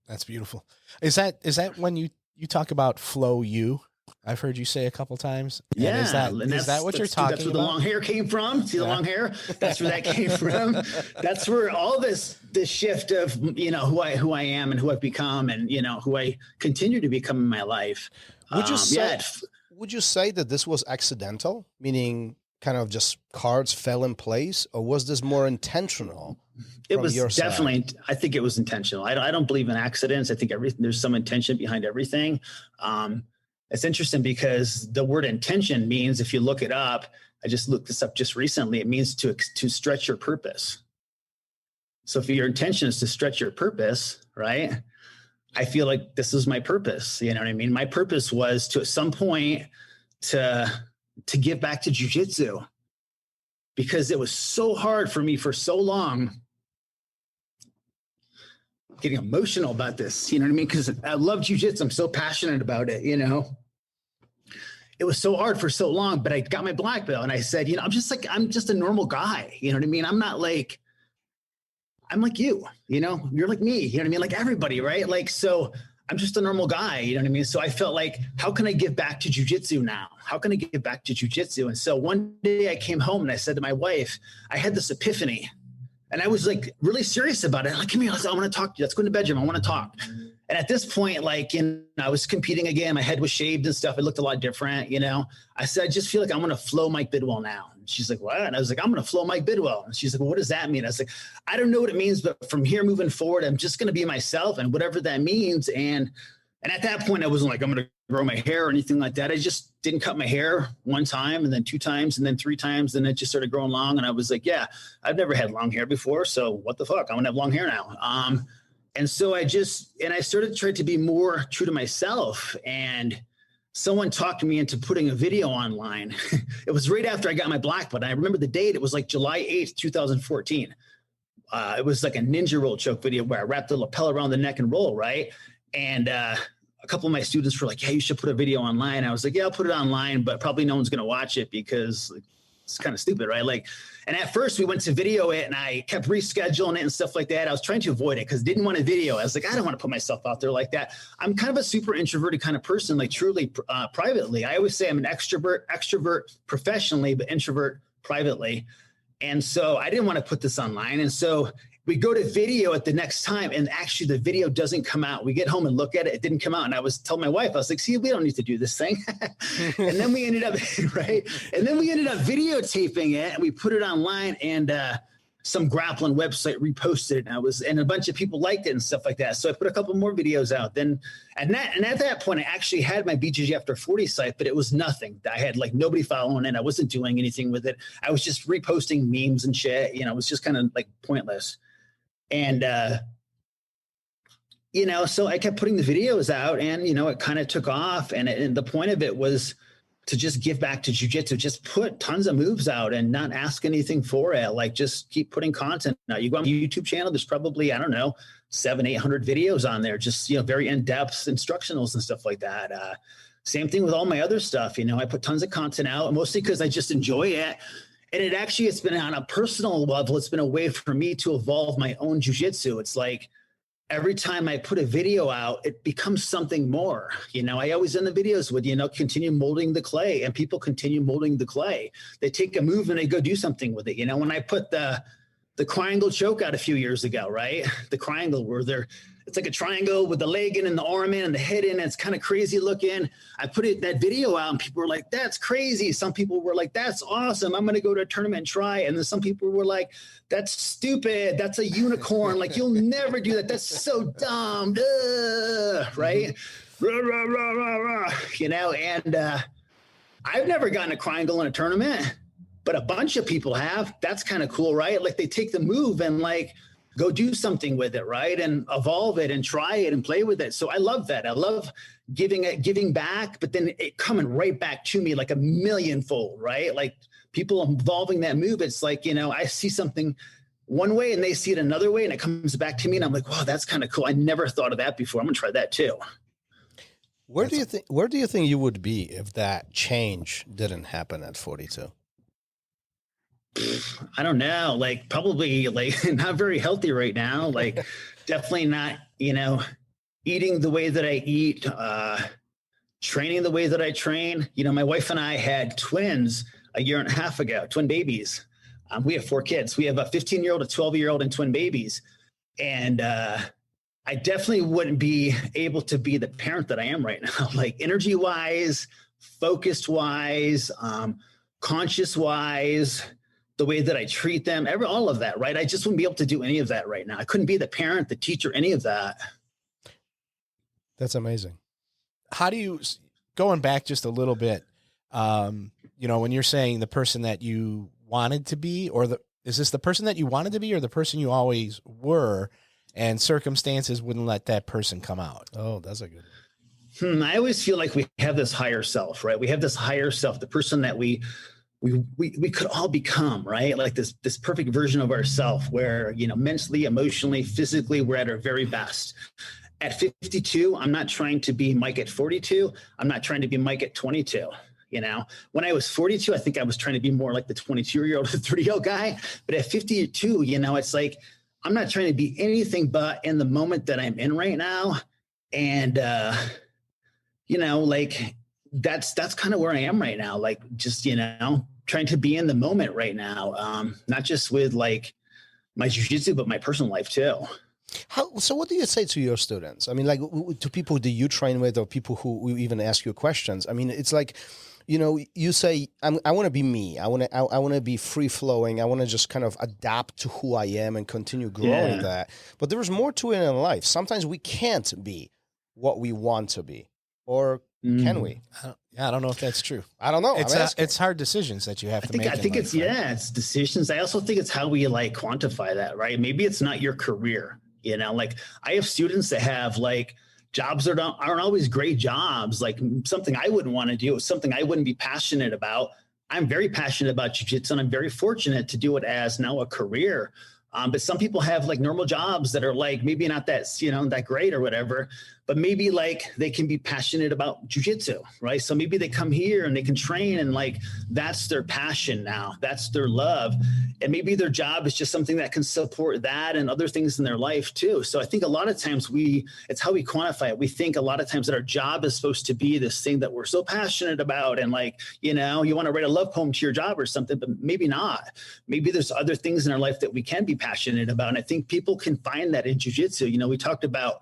Speaker 1: That's beautiful. Is that when you talk about Flow U? I've heard you say a couple times.
Speaker 4: Yeah.
Speaker 1: And is that what you're talking about?
Speaker 4: That's where the long hair came from. See the long hair? That's where that came from. That's where all this shift of, who I am and who I've become and, who I continue to become in my life.
Speaker 5: Would you say that this was accidental, meaning kind of just cards fell in place, or was this more intentional?
Speaker 4: It was definitely, I think it was intentional. I don't believe in accidents. I think there's some intention behind everything. It's interesting because the word intention means, if you look it up, I just looked this up just recently, it means to stretch your purpose. So if your intention is to stretch your purpose, right? I feel like this is my purpose. You know what I mean? My purpose was to, at some point, to give back to jiu-jitsu, because it was so hard for me for so long. Getting emotional about this, you know what I mean? Because I love jiu-jitsu. I'm so passionate about it, It was so hard for so long, but I got my black belt and I said, I'm just a normal guy. You know what I mean? I'm like you, you're like me, you know what I mean? Like everybody, right? Like, so I'm just a normal guy, you know what I mean? So I felt like, how can I give back to jiu-jitsu now? How can I give back to jiu-jitsu? And so one day I came home and I said to my wife, I had this epiphany, and I was like really serious about it. Like, come here, I want to talk to you. Let's go in the bedroom. I want to talk. And at this point, like, I was competing again. My head was shaved and stuff. It looked a lot different, I said, I just feel like I'm going to flow Mike Bidwell now. And she's like, what? And I was like, I'm going to flow Mike Bidwell. And she's like, well, what does that mean? I was like, I don't know what it means, but from here moving forward, I'm just going to be myself and whatever that means. And at that point, I wasn't like, I'm going to grow my hair or anything like that. I just didn't cut my hair one time, and then 2 times, and then 3 times. And it just started growing long. And I was like, yeah, I've never had long hair before. So what the fuck? I'm going to have long hair now. And so I started to try to be more true to myself. And someone talked me into putting a video online. It was right after I got my black belt. I remember the date. It was like July 8th, 2014. It was like a ninja roll choke video where I wrapped the lapel around the neck and roll, right? And a couple of my students were like, yeah, you should put a video online. I was like, yeah, I'll put it online, but probably no one's going to watch it because it's kind of stupid, right? Like, and at first we went to video it and I kept rescheduling it and stuff like that. I was trying to avoid it because I didn't want to video. I was like, I don't want to put myself out there like that. I'm kind of a super introverted kind of person, like truly privately. I always say I'm an extrovert professionally, but introvert privately. And so I didn't want to put this online. And so we go to video at the next time, and actually the video doesn't come out. We get home and look at it. It didn't come out. And I was telling my wife, I was like, see, we don't need to do this thing. And then we ended up, right. And then we ended up videotaping it, and we put it online, and some grappling website reposted it. And a bunch of people liked it and stuff like that. So I put a couple more videos out then. And at that point, I actually had my BJJAFTER 40 site, but it was nothing. I had like nobody following it. I wasn't doing anything with it. I was just reposting memes and shit. You know, it was just kind of like pointless. And, you know, so I kept putting the videos out, and, you know, it kind of took off. And the point of it was to just give back to jiu-jitsu, just put tons of moves out and not ask anything for it. Like, just keep putting content out. You go on the YouTube channel, there's probably, I don't know, 700-800 videos on there, just, you know, very in-depth instructionals and stuff like that. Same thing with all my other stuff. You know, I put tons of content out, mostly because I just enjoy it. And it's been on a personal level. It's been a way for me to evolve my own jiu-jitsu. It's like, every time I put a video out, it becomes something more. You know, I always end the videos with, you know, continue molding the clay, and people continue molding the clay. They take a move and they go do something with it. You know, when I put the triangle choke out a few years ago, right? The triangle where it's like a triangle with the leg in and the arm in and the head in, and it's kind of crazy looking. I put that video out, and people were like, that's crazy. Some people were like, that's awesome. I'm going to go to a tournament and try. And then some people were like, that's stupid. That's a unicorn. Like, you'll never do that. That's so dumb. Right? Rah, rah, rah, rah, rah. You know, and I've never gotten a triangle in a tournament, but a bunch of people have. That's kind of cool, right? Like, they take the move and like, go do something with it, right? And evolve it and try it and play with it. So I love that. I love giving back, but then it coming right back to me like a millionfold, right? Like, people evolving that move. It's like, you know, I see something one way and they see it another way, and it comes back to me, and I'm like, wow, that's kind of cool. I never thought of that before. I'm gonna try that too.
Speaker 5: Where do you think you would be if that change didn't happen at 42?
Speaker 4: I don't know, like, probably like not very healthy right now. Like, definitely not, you know, eating the way that I eat, training the way that I train. You know, my wife and I had twins a year and a half ago, twin babies. We have 4 kids. We have a 15-year-old, a 12-year-old, and twin babies. And I definitely wouldn't be able to be the parent that I am right now, like energy-wise, focused-wise, conscious-wise, the way that I treat them, all of that, right? I just wouldn't be able to do any of that right now. I couldn't be the parent, the teacher, any of that.
Speaker 5: That's amazing.
Speaker 1: How do you, going back just a little bit, you know, when you're saying the person that you wanted to be, is this the person that you wanted to be, or the person you always were, and circumstances wouldn't let that person come out?
Speaker 5: Oh, that's a good
Speaker 4: I always feel like we have this higher self, right? We have this higher self, the person that we could all become, right? Like this perfect version of ourselves, where, you know, mentally, emotionally, physically, we're at our very best. At 52, I'm not trying to be Mike at 42. I'm not trying to be Mike at 22. You know, when I was 42, I think I was trying to be more like the 22-year-old, 30-year-old guy. But at 52, you know, it's like, I'm not trying to be anything but in the moment that I'm in right now. And, you know, like, that's kind of where I am right now. Like, just, you know, trying to be in the moment right now. Not just with like my jiu-jitsu, but my personal life too.
Speaker 5: So what do you say to your students? I mean, like, to people that you train with, or people who even ask you questions? I mean, it's like, you know, you say, I want to be me. I want to be free flowing. I want to just kind of adapt to who I am and continue growing that. But there's more to it in life. Sometimes we can't be what we want to be, or can we?
Speaker 1: I don't know if that's true.
Speaker 5: I don't know.
Speaker 1: It's hard decisions that you have to make.
Speaker 4: I think it's, it's decisions. I also think it's how we like quantify that, right? Maybe it's not your career. You know, like, I have students that have like jobs that aren't always great jobs, like something I wouldn't want to do, something I wouldn't be passionate about. I'm very passionate about jiu-jitsu, and I'm very fortunate to do it as now a career. But some people have like normal jobs that are like maybe not that, you know, that great or whatever. but maybe like they can be passionate about jujitsu, right? So maybe they come here and they can train and like, that's their passion now, that's their love. And maybe their job is just something that can support that and other things in their life too. So I think a lot of times it's how we quantify it. We think a lot of times that our job is supposed to be this thing that we're so passionate about. And like, you know, you want to write a love poem to your job or something, but maybe not. Maybe there's other things in our life that we can be passionate about. And I think people can find that in jiu-jitsu. You know, we talked about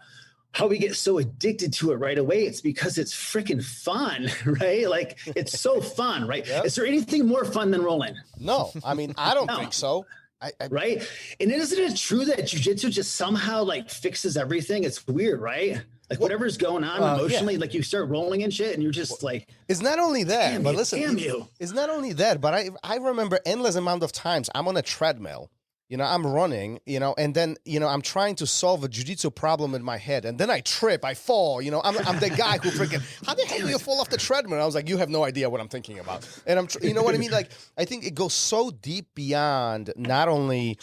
Speaker 4: how we get so addicted to it right away. It's because it's freaking fun, right? Like it's so fun, right? Yep. Is there anything more fun than rolling?
Speaker 5: No, I mean, I don't think so.
Speaker 4: Right. And isn't it true that jiu-jitsu just somehow like fixes everything? It's weird, right? Like whatever's going on emotionally, like you start rolling and shit and you're just like,
Speaker 5: it's not only that, but listen,
Speaker 4: damn
Speaker 5: it's not only that, but I remember endless amount of times I'm on a treadmill. You know, I'm running, you know, and then, you know, I'm trying to solve a jiu-jitsu problem in my head. And then I trip, I fall, you know, I'm the guy who freaking, how the hell do you fall off the treadmill? I was like, you have no idea what I'm thinking about. And you know what I mean? Like, I think it goes so deep beyond not only,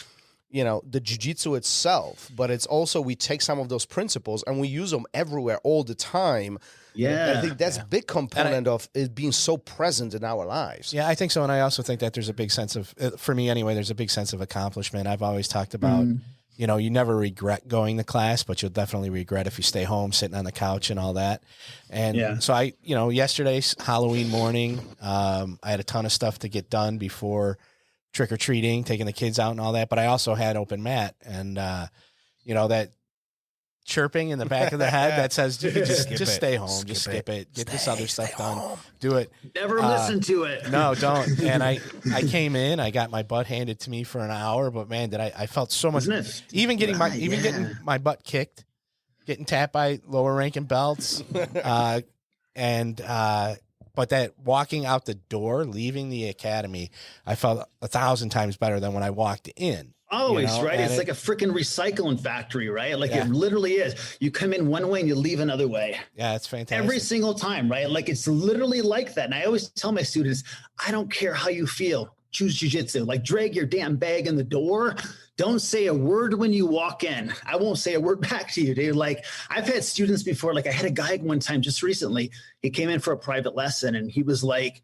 Speaker 5: you know, the jiu-jitsu itself, but it's also, we take some of those principles and we use them everywhere all the time.
Speaker 4: Yeah.
Speaker 5: I think that's a big component of it being so present in our lives.
Speaker 1: Yeah, I think so. And I also think that there's a big sense of, for me anyway, there's a big sense of accomplishment. I've always talked about, you know, you never regret going to class, but you'll definitely regret if you stay home sitting on the couch and all that. And so I, you know, yesterday's Halloween morning, I had a ton of stuff to get done before trick-or-treating, taking the kids out and all that. But I also had open mat and, you know, that chirping in the back of the head that says, you can just stay home, just skip it, get this other stuff done, do it.
Speaker 4: Never listen to it.
Speaker 1: No, don't. And I came in, I got my butt handed to me for an hour, but man, I felt so much, even getting my butt kicked, getting tapped by lower ranking belts. But that walking out the door, leaving the academy, I felt 1,000 times better than when I walked in.
Speaker 4: Always,
Speaker 1: you know?
Speaker 4: right?
Speaker 1: And
Speaker 4: it's like a freaking recycling factory, right? Like it literally is. You come in one way and you leave another way.
Speaker 1: Yeah, it's fantastic.
Speaker 4: Every single time, right? Like it's literally like that. And I always tell my students, I don't care how you feel, choose jiu-jitsu. Like drag your damn bag in the door. Don't say a word when you walk in. I won't say a word back to you, dude. Like I've had students before, like I had a guy one time just recently, he came in for a private lesson and he was like,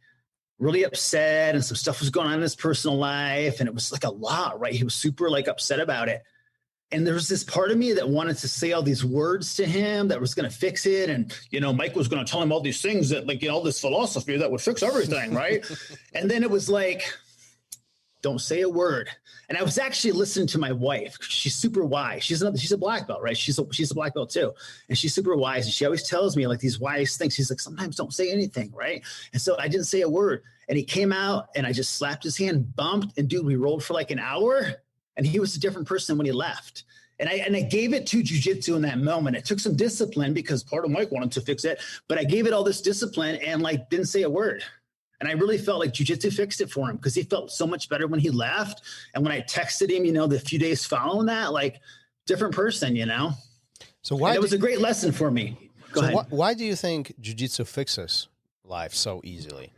Speaker 4: really upset and some stuff was going on in his personal life. And it was like a lot, right? He was super like upset about it. And there was this part of me that wanted to say all these words to him that was going to fix it. And, you know, Mike was going to tell him all these things that like, you know, all this philosophy that would fix everything. Right. And then it was like, don't say a word. And I was actually listening to my wife. She's super wise. She's a black belt, right? She's a black belt too. And she's super wise. And she always tells me like these wise things. She's like, sometimes don't say anything. Right. And so I didn't say a word and he came out and I just slapped his hand, bumped, and dude, we rolled for like an hour and he was a different person when he left. And I gave it to jiu-jitsu in that moment. It took some discipline because part of Mike wanted to fix it, but I gave it all this discipline and like didn't say a word. And I really felt like jiu-jitsu fixed it for him because he felt so much better when he left. And when I texted him, you know, the few days following that, like different person, you know? So it was a great lesson for me. Go ahead.
Speaker 5: Why do you think jiu-jitsu fixes life so easily?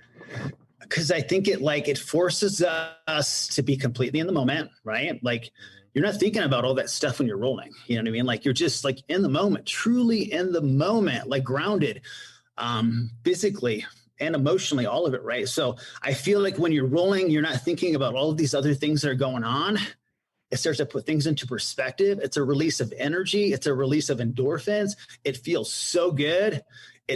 Speaker 4: Because I think it forces us to be completely in the moment, right? Like you're not thinking about all that stuff when you're rolling. You know what I mean? Like you're just like in the moment, truly in the moment, like grounded, physically and emotionally, all of it, right? So I feel like when you're rolling, you're not thinking about all of these other things that are going on. It starts to put things into perspective. It's a release of energy. It's a release of endorphins. It feels so good.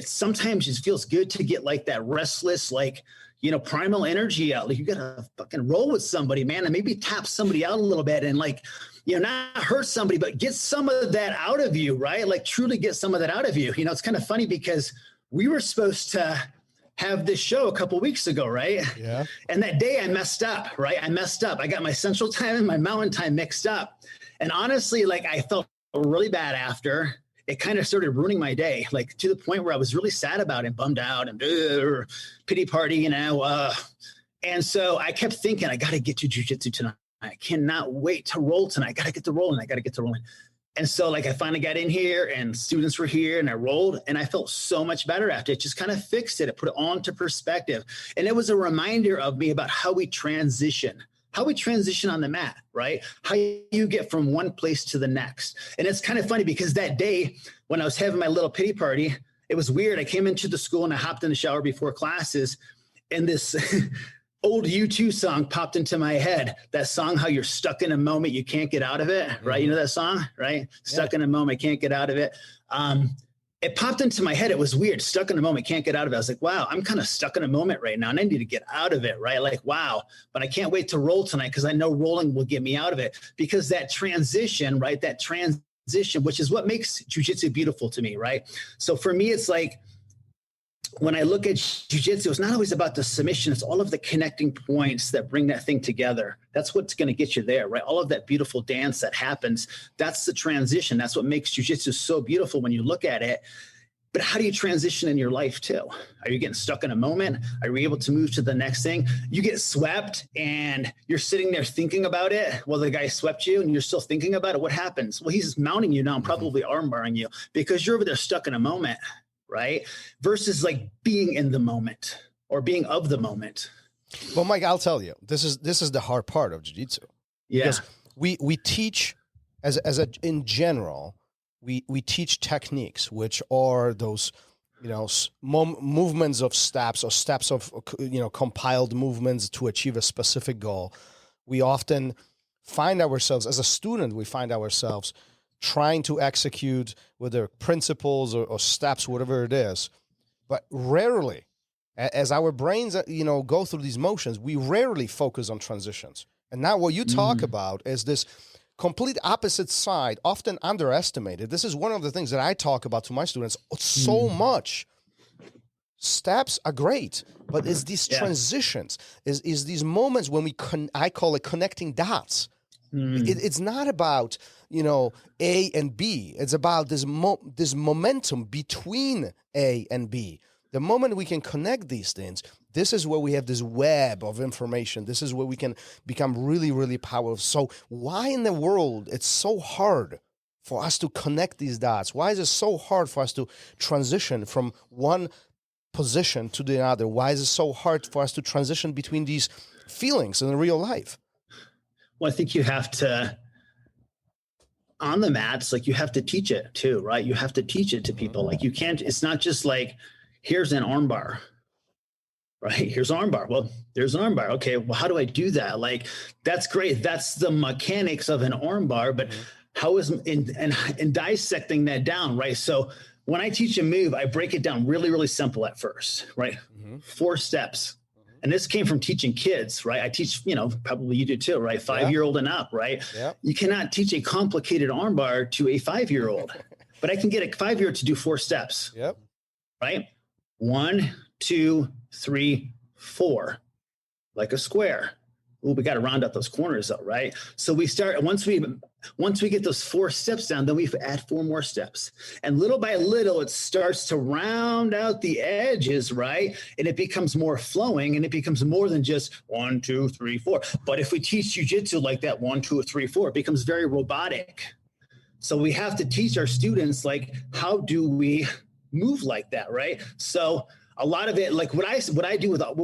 Speaker 4: Sometimes it feels good to get like that restless, like, you know, primal energy out. Like you got to fucking roll with somebody, man, and maybe tap somebody out a little bit and like, you know, not hurt somebody, but get some of that out of you, right? Like truly get some of that out of you. You know, it's kind of funny because we were supposed to have this show a couple of weeks ago, right? Yeah. And that day I messed up, right? I messed up. I got my central time and my mountain time mixed up. And honestly, like I felt really bad after. It kind of started ruining my day, like to the point where I was really sad about it, bummed out and pity party, you know? And so I kept thinking, I got to get to jiu-jitsu tonight. I cannot wait to roll tonight. I got to get to rolling. And so like I finally got in here and students were here and I rolled and I felt so much better after. It just kind of fixed it. It put it all into perspective. And it was a reminder of me about how we transition how we transition on the mat, right? How you get from one place to the next. And it's kind of funny because that day when I was having my little pity party, it was weird. I came into the school and I hopped in the shower before classes, and this old U2 song popped into my head. That song, how you're stuck in a moment, you can't get out of it, right? You know that song, right? Stuck in a moment, can't get out of it. It popped into my head. It was weird. Stuck in a moment, can't get out of it. I was like, wow, I'm kind of stuck in a moment right now and I need to get out of it, right? Like, wow, but I can't wait to roll tonight because I know rolling will get me out of it. Because that transition, right? That transition, which is what makes jiu-jitsu beautiful to me, right? So for me, it's like, when I look at jiu-jitsu, it's not always about the submission. It's all of the connecting points that bring that thing together. That's what's going to get you there, right? All of that beautiful dance that happens. That's the transition. That's what makes jiu-jitsu so beautiful when you look at it. But how do you transition in your life too? Are you getting stuck in a moment? Are you able to move to the next thing? You get swept and you're sitting there thinking about it while the guy swept you and you're still thinking about it. What happens? Well, he's mounting you now and probably armbarring you because you're over there stuck in a moment. Right? Versus like being in the moment or being of the moment.
Speaker 5: Well, Mike, I'll tell you, this is the hard part of jiu-jitsu.
Speaker 4: Yeah.
Speaker 5: Because we teach in general, we teach techniques, which are those, movements of steps or steps of, compiled movements to achieve a specific goal. We often find ourselves as a student, trying to execute whether principles or steps, whatever it is. But rarely, as our brains, go through these motions, we rarely focus on transitions. And now what you talk about is this complete opposite side, often underestimated. This is one of the things that I talk about to my students so much. Steps are great, but it's these transitions, is these moments when I call it connecting dots. It's not about, A and B. It's about this momentum between A and B. The moment we can connect these things, this is where we have this web of information. This is where we can become really, really powerful. So why in the world it's so hard for us to connect these dots? Why is it so hard for us to transition from one position to the other? Why is it so hard for us to transition between these feelings in real life?
Speaker 4: Well, I think you have to, on the mats, like you have to teach it too, right? You have to teach it to people. Like you can't, it's not just like, here's an arm bar, right? Here's arm bar. Well, there's an arm bar. Okay, well, how do I do that? Like, that's great. That's the mechanics of an arm bar, but how is, in dissecting that down, right? So when I teach a move, I break it down really, really simple at first, right? 4 steps. And this came from teaching kids, right? I teach, probably you do too, right? 5-year-old and up, right? Yep. You cannot teach a complicated armbar to a 5-year-old, but I can get a 5-year-old to do 4 steps.
Speaker 5: Yep.
Speaker 4: Right? 1, 2, 3, 4, like a square. Ooh, we got to round out those corners though, right? So we start, once we get those 4 steps down, then we add 4 more steps. And little by little, it starts to round out the edges, right? And it becomes more flowing and it becomes more than just 1, 2, 3, 4. But if we teach jiu-jitsu like that, 1, 2, 3, 4, it becomes very robotic. So we have to teach our students, like, how do we move like that, right? So a lot of it, like what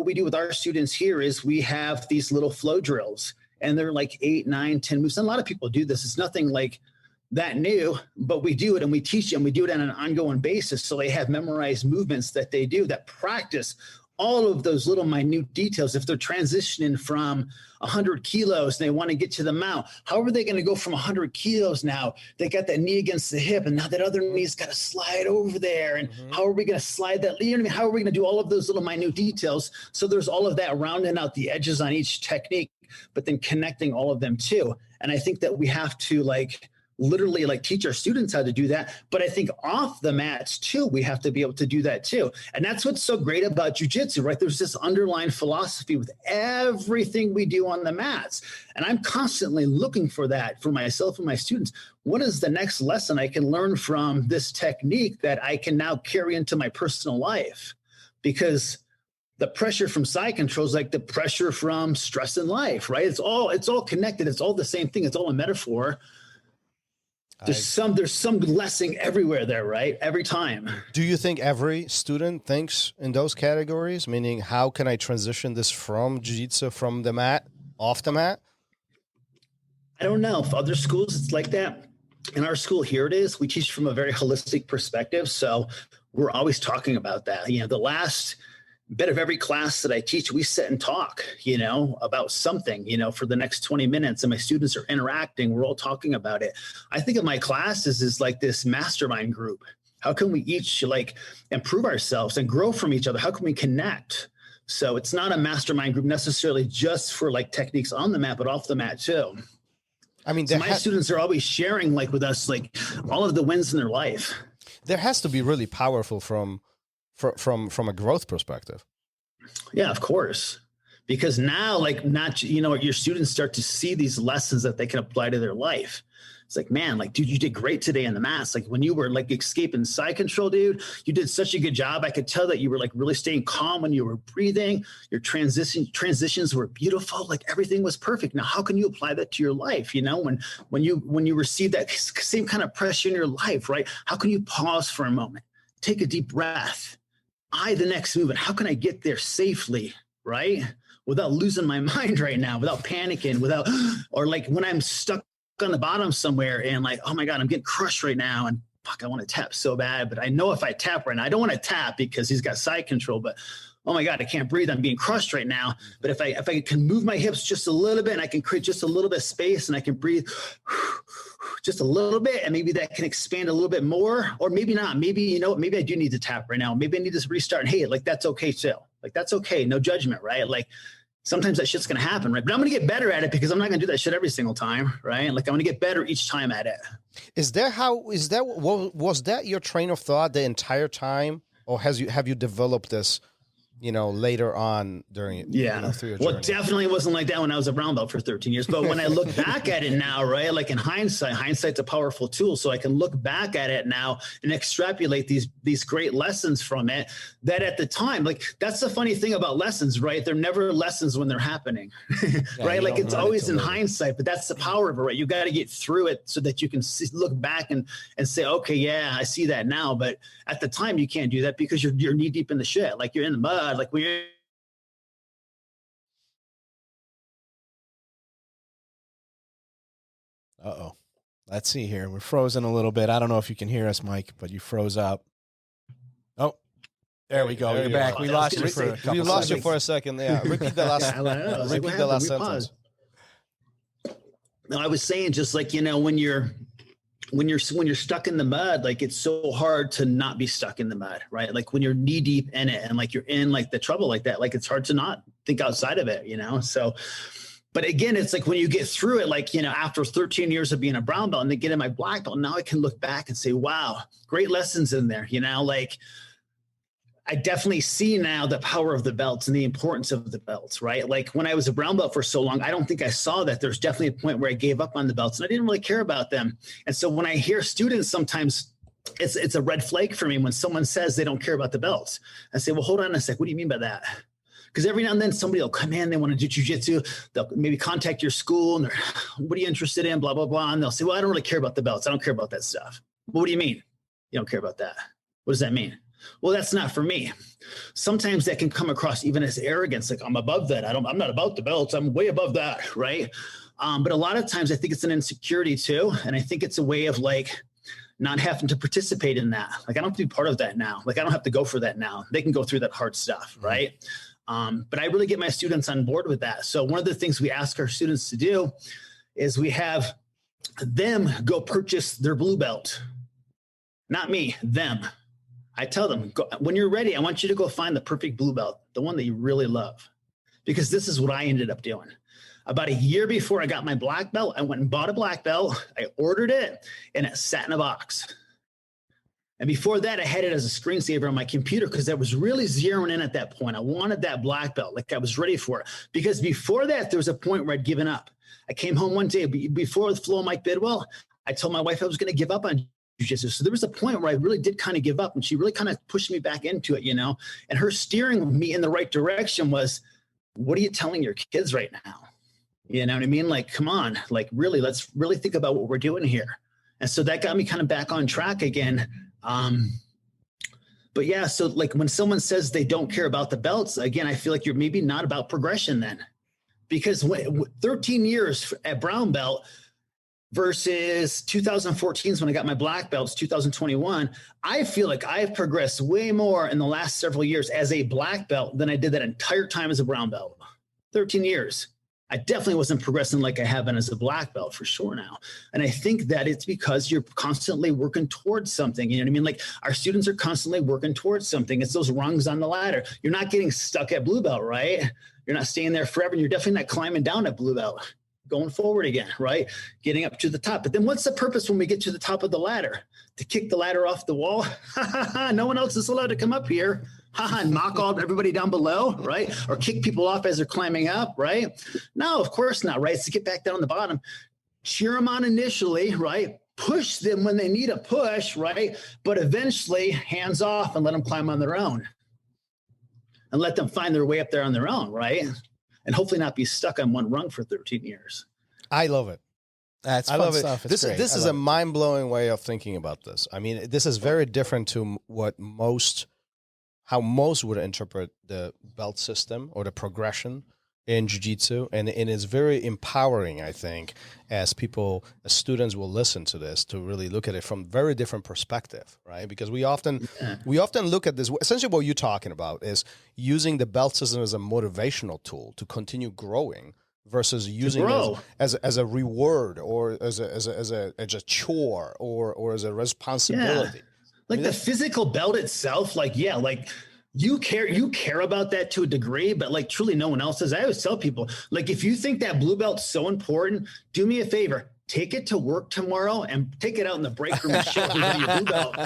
Speaker 4: we do with our students here is we have these little flow drills and they're like 8, 9, 10 moves. And a lot of people do this. It's nothing like that new, but we do it and we teach them. We do it on an ongoing basis. So they have memorized movements that they do that practice all of those little minute details. If they're transitioning from 100 kilos and they want to get to the mount, how are they going to go from 100 kilos now? They got that knee against the hip and now that other knee's got to slide over there. And how are we going to slide that? You know what I mean? How are we going to do all of those little minute details? So there's all of that rounding out the edges on each technique, but then connecting all of them too. And I think that we have to literally teach our students how to do that. But I think off the mats too, we have to be able to do that too. And that's what's so great about jiu-jitsu, right? There's this underlying philosophy with everything we do on the mats. And I'm constantly looking for that for myself and my students. What is the next lesson I can learn from this technique that I can now carry into my personal life? Because the pressure from side control is like the pressure from stress in life, right? It's all connected. It's all the same thing. It's all a metaphor. There's some lesson everywhere there, right? Every time.
Speaker 5: Do you think every student thinks in those categories? Meaning, how can I transition this from jiu-jitsu, from the mat off the mat?
Speaker 4: I don't know if other schools it's like that. In our school here it is. We teach from a very holistic perspective. So we're always talking about that. The last bit of every class that I teach, we sit and talk, about something, for the next 20 minutes, and my students are interacting. We're all talking about it. I think of my classes as like this mastermind group. How can we each improve ourselves and grow from each other? How can we connect? So it's not a mastermind group necessarily just for techniques on the mat, but off the mat too. I mean, so my students are always sharing with us, all of the wins in their life.
Speaker 5: There has to be really powerful from a growth perspective.
Speaker 4: Yeah, of course. Because now, your students start to see these lessons that they can apply to their life. It's like, man, dude, you did great today in the mats. When you were escaping side control, dude, you did such a good job. I could tell that you were really staying calm when you were breathing. Your transitions were beautiful. Everything was perfect. Now, how can you apply that to your life? When you receive that same kind of pressure in your life, right? How can you pause for a moment, take a deep breath, eye the next movement? How can I get there safely, right? Without losing my mind right now, without panicking, or when I'm stuck on the bottom somewhere and oh my God, I'm getting crushed right now. And fuck, I want to tap so bad, but I know if I tap right now, I don't want to tap because he's got side control, but oh my God, I can't breathe. I'm being crushed right now. But if I can move my hips just a little bit and I can create just a little bit of space and I can breathe just a little bit, and maybe that can expand a little bit more, or maybe not. Maybe, maybe I do need to tap right now. Maybe I need to restart. And hey, that's okay too. That's okay. No judgment, right? Sometimes that shit's going to happen, right? But I'm going to get better at it because I'm not going to do that shit every single time, right? I'm going to get better each time at it.
Speaker 5: Was that your train of thought the entire time, or have you developed this, later on during through your journey?
Speaker 4: Well, it definitely wasn't like that when I was a brown belt for 13 years. But when I look back at it now, right, in hindsight's a powerful tool. So I can look back at it now and extrapolate these great lessons from it that at the time, that's the funny thing about lessons, right? They're never lessons when they're happening, right? It's always in hindsight, but that's the power of it, right? You got to get through it so that you can look back and say, okay, yeah, I see that now. But at the time you can't do that because you're knee deep in the shit. You're in the mud. When you're
Speaker 1: Uh-oh. Let's see here. We're frozen a little bit. I don't know if you can hear us, Mike, but you froze up. Oh, there we go. You're back. We lost you for a couple
Speaker 5: We lost you
Speaker 1: seconds.
Speaker 5: for a second. Yeah. Repeat the last, repeat the last sentence.
Speaker 4: No, I was saying just when you're stuck in the mud, it's so hard to not be stuck in the mud, right? When you're knee deep in it and you're in the trouble like that, it's hard to not think outside of it, So, but again, it's when you get through it, after 13 years of being a brown belt and then get in my black belt, now I can look back and say, wow, great lessons in there, I definitely see now the power of the belts and the importance of the belts, right? When I was a brown belt for so long, I don't think I saw that. There's definitely a point where I gave up on the belts and I didn't really care about them. And so when I hear students, sometimes it's a red flag for me when someone says they don't care about the belts. I say, well, hold on a sec. What do you mean by that? Because every now and then somebody will come in, they want to do jiu-jitsu. They'll maybe contact your school and they're, what are you interested in? Blah, blah, blah. And they'll say, well, I don't really care about the belts. I don't care about that stuff. Well, what do you mean? You don't care about that? What does that mean? Well, that's not for me. Sometimes that can come across even as arrogance. I'm above that. I'm not about the belts. I'm way above that. Right. But a lot of times I think it's an insecurity too. And I think it's a way of not having to participate in that. I don't have to be part of that now. I don't have to go for that now. They can go through that hard stuff. Right. But I really get my students on board with that. So one of the things we ask our students to do is we have them go purchase their blue belt, not me, them. I tell them, when you're ready, I want you to go find the perfect blue belt, the one that you really love. Because this is what I ended up doing. About a year before I got my black belt, I went and bought a black belt. I ordered it and it sat in a box. And before that, I had it as a screensaver on my computer because I was really zeroing in at that point. I wanted that black belt, I was ready for it. Because before that, there was a point where I'd given up. I came home one day before the Flow Mike Bidwell. I told my wife I was going to give up on jiu-jitsu. So there was a point where I really did kind of give up and she really kind of pushed me back into it, and her steering me in the right direction was, what are you telling your kids right now? You know what I mean? Come on, really, let's really think about what we're doing here. And so that got me kind of back on track again. But yeah, so when someone says they don't care about the belts, again, I feel you're maybe not about progression then. because 13 years at brown belt versus 2014 is when I got my black belts, 2021. I feel like I've progressed way more in the last several years as a black belt than I did that entire time as a brown belt. 13 years. I definitely wasn't progressing like I have been as a black belt for sure now. And I think that it's because you're constantly working towards something. You know what I mean? Like our students are constantly working towards something. It's those rungs on the ladder. You're not getting stuck at blue belt, right? You're not staying there forever. And you're definitely not climbing down at blue belt, going forward again, right? Getting up to the top. But then what's the purpose when we get to the top of the ladder? To kick the ladder off the wall? No one else is allowed to come up here. And knock off everybody down below, right? Or kick people off as they're climbing up, right? No, of course not, right? It's to get back down on the bottom. Cheer them on initially, right? Push them when they need a push, right? But eventually hands off and let them climb on their own. And let them find their way up there on their own, right? And hopefully not be stuck on one rung for 13 years.
Speaker 5: I love it.
Speaker 1: That's
Speaker 5: I
Speaker 1: fun
Speaker 5: love it.
Speaker 1: stuff. It's great.
Speaker 5: This is a mind-blowing way of thinking about this. I mean, this is very different to how most would interpret the belt system or the progression in jiu-jitsu. And it's very empowering, I think, as students will listen to this, to really look at it from very different perspective, right? Because we often look at this, essentially what you're talking about is using the belt system as a motivational tool to continue growing versus using it as a reward or as a chore or as a responsibility.
Speaker 4: Yeah. Like the physical belt itself, like you care about that to a degree, but like truly no one else does. I always tell people, like, if you think that blue belt's so important, do me a favor, take it to work tomorrow and take it out in the break room and show everybody your blue belt.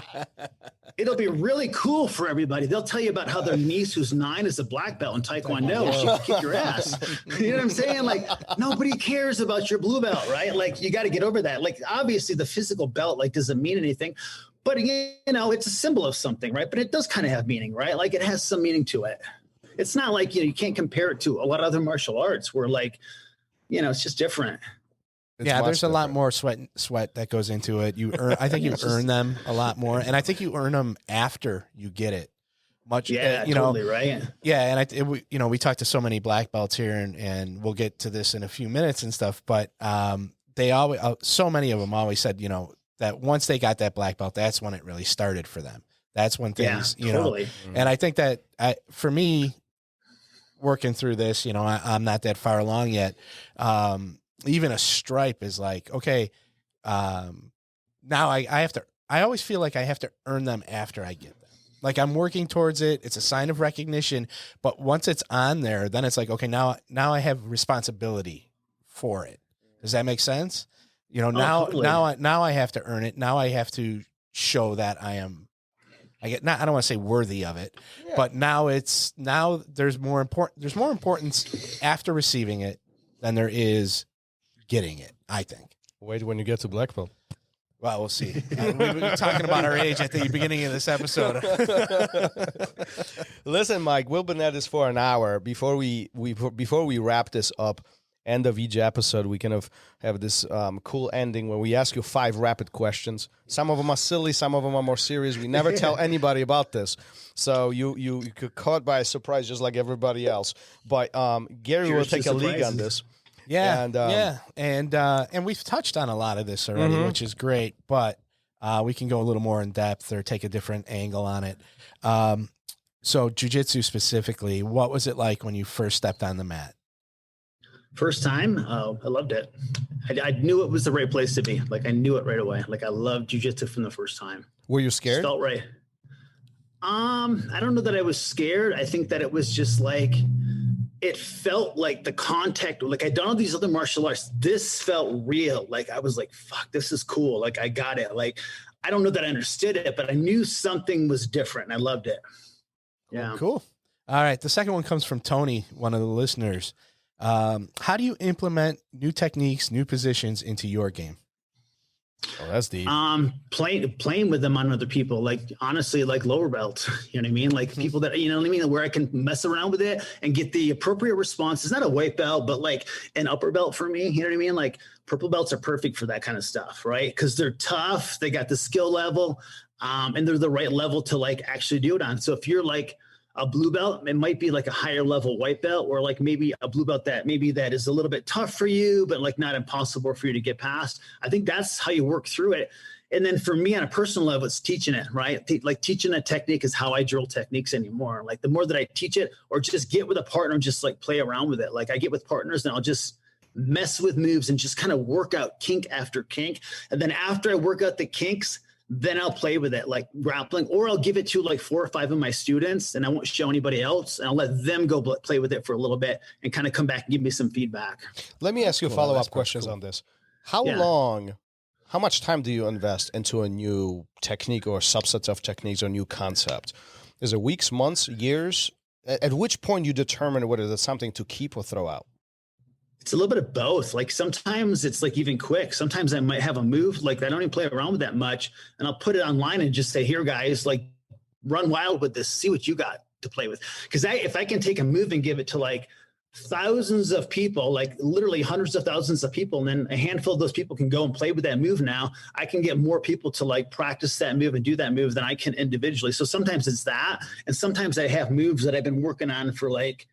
Speaker 4: It'll be really cool for everybody. They'll tell you about how their niece, who's 9, is a black belt in Taekwondo. She can kick your ass. You know what I'm saying? Like, nobody cares about your blue belt, right? Like, you got to get over that. Like, obviously the physical belt, like, doesn't mean anything, but you know, it's a symbol of something, right? But it does kind of have meaning, right? Like, it has some meaning to it. It's not like, you can't compare it to a lot of other martial arts where, like, it's just different.
Speaker 1: There's a lot more sweat that goes into it. I think you earn them a lot more, and I think you earn them after you get it.
Speaker 4: Totally right.
Speaker 1: Yeah, and we talked to so many black belts here, and we'll get to this in a few minutes and stuff. But they always, so many of them always said, that once they got that black belt, that's when it really started for them. That's when things,
Speaker 4: totally.
Speaker 1: And I think that for me, working through this, I'm not that far along yet. Even a stripe is like, okay, now I always feel like I have to earn them after I get them. Like, I'm working towards it. It's a sign of recognition, but once it's on there, then it's like, okay, now I have responsibility for it. Does that make sense?
Speaker 4: Totally.
Speaker 1: Now I have to earn it. Now I have to show that I don't want to say worthy of it, but now there's more importance after receiving it than there is getting it, I think.
Speaker 3: Wait when you get to black belt.
Speaker 1: Well, we'll see. We were talking about our age at the beginning of this episode.
Speaker 5: Listen, Mike, we've been at this for an hour. Before we wrap this up, end of each episode, we kind of have this cool ending where we ask you 5 rapid questions. Some of them are silly, some of them are more serious. We never tell anybody about this, so you could caught by a surprise just like everybody else. But Gary will take a lead on this.
Speaker 1: Yeah, and we've touched on a lot of this already, which is great, but we can go a little more in depth or take a different angle on it. So jiu-jitsu specifically, what was it like when you first stepped on the mat?
Speaker 4: First time, I loved it. I knew it was the right place to be. Like, I knew it right away. Like, I loved jiu-jitsu from the first time.
Speaker 5: Were you scared?
Speaker 4: Just felt right. I don't know that I was scared. I think that it was just like, it felt like the contact, like I'd done all these other martial arts. This felt real. Like, I was like, fuck, this is cool. Like, I got it. Like, I don't know that I understood it, but I knew something was different and I loved it. Yeah.
Speaker 1: Cool. All right. The second one comes from Tony, one of the listeners. How do you implement new techniques, new positions into your game?
Speaker 3: Oh, that's deep.
Speaker 4: Playing with them on other people, like, honestly, like lower belts, you know what I mean? Like people that, where I can mess around with it and get the appropriate response. It's not a white belt, but like an upper belt for me, you know what I mean? Like purple belts are perfect for that kind of stuff, right? Because they're tough, they got the skill level, and they're the right level to like actually do it on. So if you're like a blue belt, it might be like a higher level white belt, or like maybe a blue belt that is a little bit tough for you, but like not impossible for you to get past. I think that's how you work through it. And then for me on a personal level, it's teaching it, right? Like teaching a technique is how I drill techniques anymore. Like the more that I teach it, or just get with a partner and just like play around with it. Like I get with partners and I'll just mess with moves and just kind of work out kink after kink. And then after I work out the kinks, then I'll play with it like grappling, or I'll give it to like 4 or 5 of my students and I won't show anity else. And I'll let them go play with it for a little bit and kind of come back and give me some feedback.
Speaker 5: Let me ask you follow-up questions on this. How much time do you invest into a new technique or subset of techniques or new concept? Is it weeks, months, years? At which point you determine whether there's something to keep or throw out?
Speaker 4: It's a little bit of both. Like sometimes it's like even quick. Sometimes I might have a move like I don't even play around with that much, and I'll put it online and just say, here guys, like run wild with this, see what you got to play with. Because if I can take a move and give it to like thousands of people, like literally hundreds of thousands of people, and then a handful of those people can go and play with that move, now I can get more people to like practice that move and do that move than I can individually. So sometimes it's that, and sometimes I have moves that I've been working on for like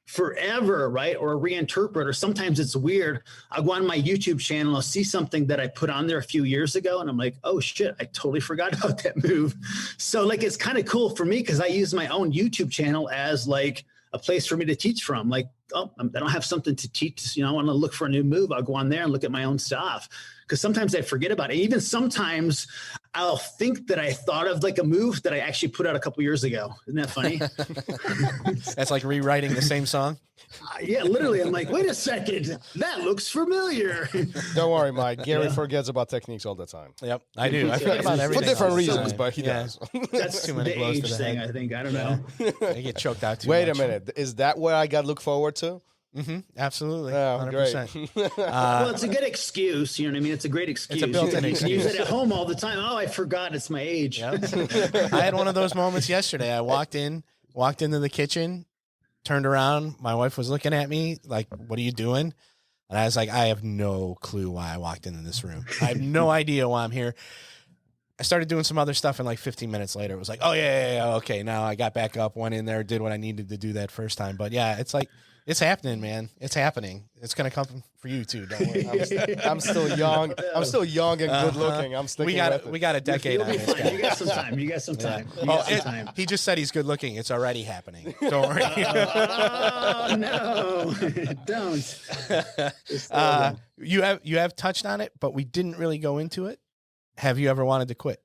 Speaker 4: forever, right? Or reinterpret, or sometimes it's weird. I'll go on my YouTube channel, I'll see something that I put on there a few years ago, and I'm like, oh shit, I totally forgot about that move. So like, it's kind of cool for me because I use my own YouTube channel as like a place for me to teach from. Like, oh, I don't have something to teach, I want to look for a new move. I'll go on there and look at my own stuff, because sometimes I forget about it. Even sometimes I'll think that I thought of like a move that I actually put out a couple years ago. Isn't that funny?
Speaker 1: That's like rewriting the same song.
Speaker 4: Yeah, literally. I'm like, wait a second, that looks familiar.
Speaker 5: Don't worry, Mike. Gary forgets about techniques all the time.
Speaker 1: Yep, I do. I forget about everything.
Speaker 5: For different reasons, but he does.
Speaker 4: That's
Speaker 1: too many
Speaker 4: the
Speaker 1: blows
Speaker 4: age
Speaker 1: to the
Speaker 4: thing,
Speaker 1: head.
Speaker 4: I think. I don't know.
Speaker 1: I get choked out too
Speaker 5: Wait
Speaker 1: much.
Speaker 5: a minute. Is that what I got to look forward to?
Speaker 1: Mm-hmm. Absolutely.
Speaker 5: Oh,
Speaker 1: 100%.
Speaker 4: Well, it's a good excuse. You know what I mean? It's a great excuse.
Speaker 1: It's a built-in
Speaker 4: You can use
Speaker 1: excuse.
Speaker 4: it at home all the time. Oh, I forgot. It's my age.
Speaker 1: Yep. I had one of those moments yesterday. I walked into the kitchen, turned around. My wife was looking at me like, what are you doing? And I was like, I have no clue why I walked into this room. I have no idea why I'm here. I started doing some other stuff, and like 15 minutes later, it was like, oh, yeah. Okay, now I got back up, went in there, did what I needed to do that first time. But yeah, it's like, it's happening, man. It's happening. It's going to come for you too. Don't worry.
Speaker 5: I'm still young. I'm still young and good looking. I'm sticking with it.
Speaker 1: We got a decade
Speaker 4: You'll
Speaker 1: on
Speaker 4: be
Speaker 1: this
Speaker 4: fine.
Speaker 1: guy.
Speaker 4: You got some time. You got some time. You got some time.
Speaker 1: He just said he's good looking. It's already happening. Don't worry.
Speaker 4: Oh, no. Don't.
Speaker 1: You have touched on it, but we didn't really go into it. Have you ever wanted to quit?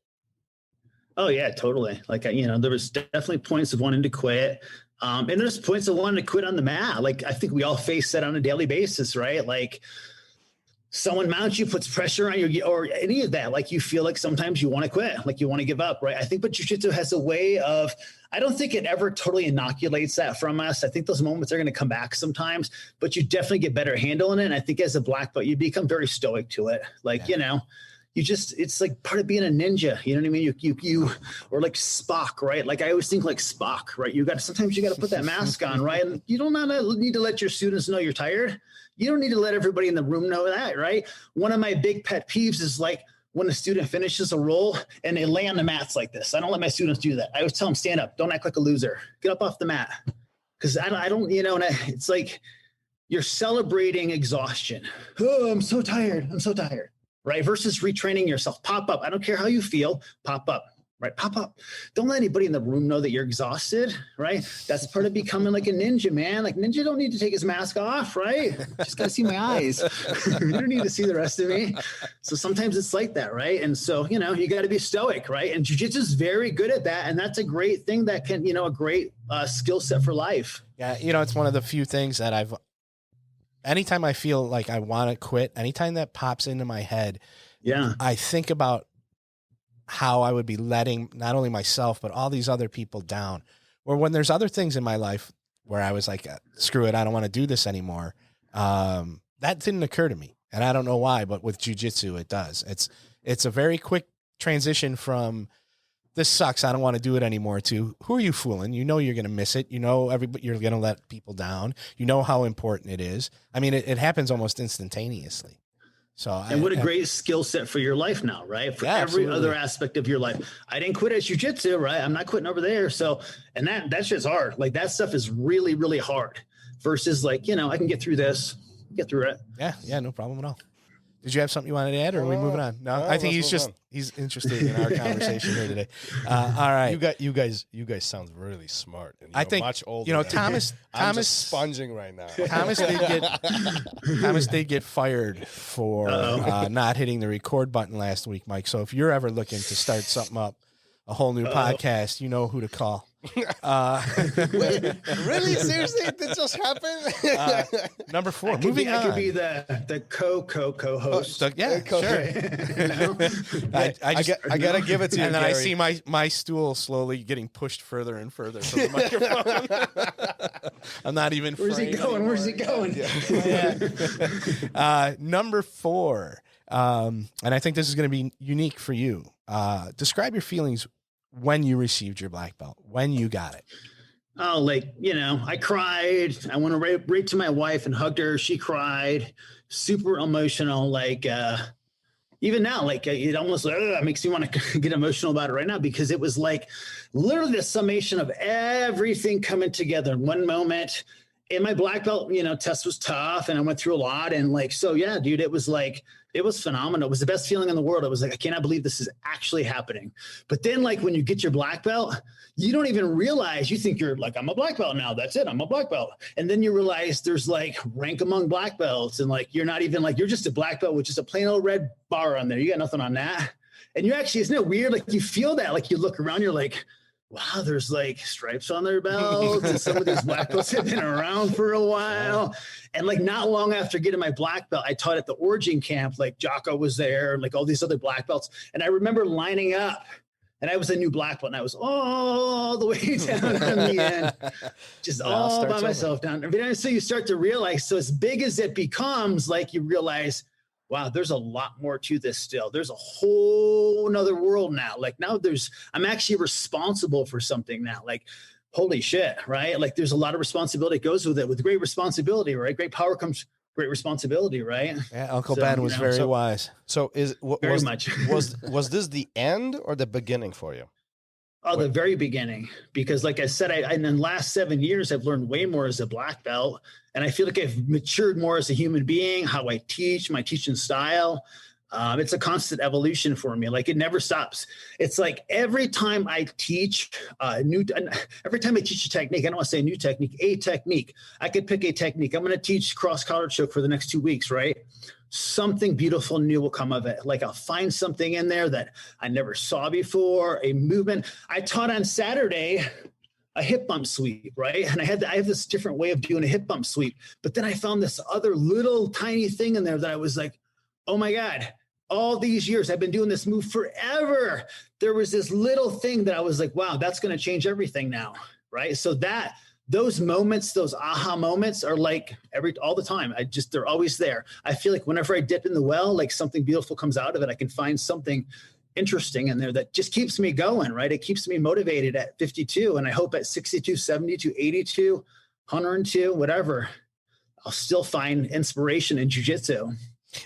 Speaker 4: Oh, yeah, totally. Like, there was definitely points of wanting to quit. And there's points of wanting to quit on the mat. Like, I think we all face that on a daily basis, right? Like, someone mounts you, puts pressure on you, or any of that. Like, you feel like sometimes you want to quit, like you want to give up, right? I think, but jiu-jitsu has a way of, I don't think it ever totally inoculates that from us. I think those moments are going to come back sometimes, but you definitely get better handling it. And I think as a black belt, you become very stoic to it. Like, it's like part of being a ninja, you know what I mean? You or like Spock, right? Like I always think like Spock, right? Sometimes you got to put that mask on, right? And you don't need to let your students know you're tired. You don't need to let everybody in the room know that, right? One of my big pet peeves is like when a student finishes a roll and they lay on the mats like this. I don't let my students do that. I always tell them, stand up, don't act like a loser. Get up off the mat. Cause I don't, it's like you're celebrating exhaustion. Oh, I'm so tired. Right? Versus retraining yourself. Pop up. I don't care how you feel. Pop up. Right? Pop up. Don't let anybody in the room know that you're exhausted. Right? That's part of becoming like a ninja, man. Like ninja don't need to take his mask off. Right? Just got to see my eyes. You don't need to see the rest of me. So sometimes it's like that. Right? And so, you got to be stoic. Right? And jiu-jitsu is very good at that. And that's a great thing that can, a great skill set for life.
Speaker 1: Yeah. It's one of the few things that anytime I feel like I want to quit, anytime that pops into my head, I think about how I would be letting not only myself, but all these other people down. Or when there's other things in my life where I was like, screw it, I don't want to do this anymore. That didn't occur to me. And I don't know why, but with jiu-jitsu, it does. It's a very quick transition from this sucks, I don't want to do it anymore, to who are you fooling? You're going to miss it. You're going to let people down. You know how important it is. I mean, it happens almost instantaneously. So
Speaker 4: and what a great skill set for your life now, right? For every other aspect of your life. I didn't quit at jiu-jitsu, right? I'm not quitting over there. So, and that's just hard. Like that stuff is really, really hard versus like, you know, I can get through this, get through it.
Speaker 1: Yeah, no problem at all. Did you have something you wanted to add, or are we moving on? No, I think he's interested in our conversation here today. All right,
Speaker 5: you guys sound really smart. And
Speaker 1: I think
Speaker 5: much older.
Speaker 1: You know, Thomas.
Speaker 5: I'm just sponging right now.
Speaker 1: Thomas did get fired for not hitting the record button last week, Mike. So if you're ever looking to start something up, a whole new podcast, you know who to call.
Speaker 5: Wait, really? Seriously? Did just happen?
Speaker 1: Number 4. Moving on.
Speaker 4: I could be the co-host.
Speaker 1: Yeah, sure.
Speaker 5: I gotta give it to you.
Speaker 1: And then
Speaker 5: Gary.
Speaker 1: I see my stool slowly getting pushed further and further from the microphone. I'm not even.
Speaker 4: Where's he going? Where's he going?
Speaker 1: Yeah. Number 4, and I think this is going to be unique for you. Describe your feelings when you received your black belt, when you got it.
Speaker 4: Oh, like, you know, I cried. I went right to my wife and hugged her. She cried, super emotional. Like, even now, like it almost makes me want to get emotional about it right now, because it was like literally the summation of everything coming together in one moment. And my black belt, you know, test was tough and I went through a lot. And like, so yeah, dude, it was like, it was phenomenal. It was the best feeling in the world. It was like, I cannot believe this is actually happening. But then like when you get your black belt, you don't even realize, you think you're like, I'm a black belt now. That's it. I'm a black belt. And then you realize there's like rank among black belts. And like, you're not even like, you're just a black belt with just a plain old red bar on there. You got nothing on that. And you actually, isn't it weird? Like you feel that, like you look around, you're like, wow, there's like stripes on their belts, and some of these black belts have been around for a while. And like not long after getting my black belt, I taught at the origin camp, like Jocko was there and like all these other black belts. And I remember lining up, and I was a new black belt, and I was all the way down on the end, just all by myself down there. So you start to realize, so as big as it becomes, like you realize, wow, there's a lot more to this still. There's a whole nother world now. Like now I'm actually responsible for something now. Like, holy shit, right? Like there's a lot of responsibility that goes with it. With great responsibility, right? Great power comes great responsibility, right?
Speaker 1: Yeah, Uncle Ben was very wise.
Speaker 5: So was this the end or the beginning for you?
Speaker 4: Oh, the very beginning, because like I said, in the last 7 years, I've learned way more as a black belt. And I feel like I've matured more as a human being, how I teach, my teaching style. It's a constant evolution for me. Like it never stops. It's like every time I teach every time I teach a technique, I don't want to say a technique, I could pick a technique. I'm going to teach cross collar choke for the next 2 weeks, right? Something beautiful new will come of it. Like I'll find something in there that I never saw before, a movement. I taught on Saturday a hip bump sweep, right? And I have this different way of doing a hip bump sweep. But then I found this other little tiny thing in there that I was like, oh my God, all these years I've been doing this move forever. There was this little thing that I was like, wow, that's going to change everything now, right? So those moments, those aha moments are like all the time. They're always there. I feel like whenever I dip in the well, like something beautiful comes out of it. I can find something interesting in there that just keeps me going, right? It keeps me motivated at 52. And I hope at 62, 72, 82, 102, whatever, I'll still find inspiration in jiu-jitsu.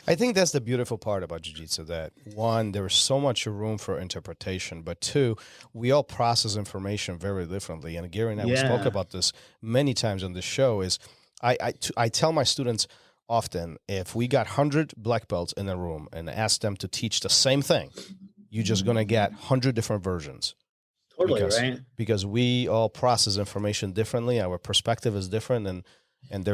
Speaker 5: I think that's the beautiful part about jiu-jitsu, that one, there is so much room for interpretation, but two, we all process information very differently. And Gary and I we spoke about this many times on the show. Is I tell my students often, if we got 100 black belts in a room and ask them to teach the same thing, you're just going to get 100 different versions.
Speaker 4: Totally, right?
Speaker 5: Because we all process information differently. Our perspective is different, and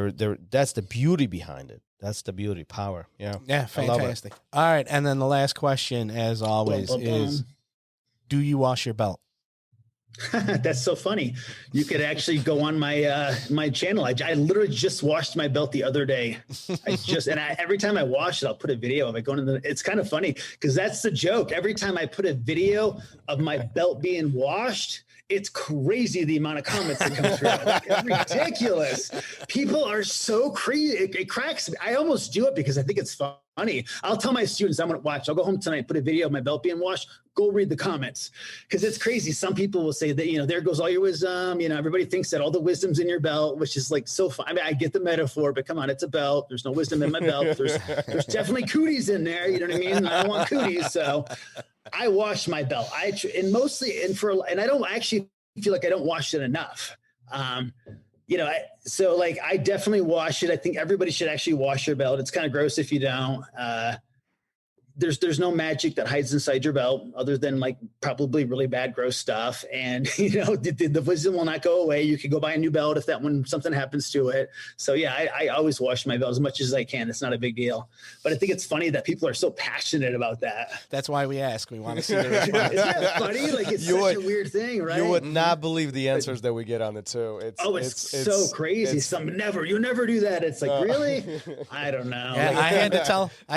Speaker 5: that's the beauty behind it. That's the beauty, power. Yeah.
Speaker 1: Yeah, fantastic. All right, and then the last question, as always, is do you wash your belt?
Speaker 4: That's so funny. You could actually go on my my channel. I literally just washed my belt the other day. Every time I wash it, I'll put a video of it going in it's kind of funny because that's the joke. Every time I put a video of my belt being washed, it's crazy the amount of comments that come through. Like, it's ridiculous. People are so crazy. It cracks me. I almost do it because I think it's funny. I'll tell my students, I'm going to watch. I'll go home tonight, put a video of my belt being washed, go read the comments. Because it's crazy. Some people will say that, you know, there goes all your wisdom. You know, everybody thinks that all the wisdom's in your belt, which is like so fun. I mean, I get the metaphor, but come on, it's a belt. There's no wisdom in my belt. There's definitely cooties in there. You know what I mean? I don't want cooties. So I wash my belt. I don't actually feel like I don't wash it enough. You know, so like I definitely wash it. I think everybody should actually wash your belt. It's kind of gross if you don't. There's no magic that hides inside your belt other than like probably really bad, gross stuff. And, you know, the wisdom will not go away. You can go buy a new belt if something happens to it. So yeah, I always wash my belt as much as I can. It's not a big deal, but I think it's funny that people are so passionate about that.
Speaker 1: That's why we ask. We want to see the response.
Speaker 4: Isn't that funny? Like it's such a weird thing, right?
Speaker 5: You would not believe the answers that we get on it too.
Speaker 4: It's so crazy. You never do that. It's like, really? I don't know.
Speaker 1: Yeah,
Speaker 4: like,
Speaker 1: I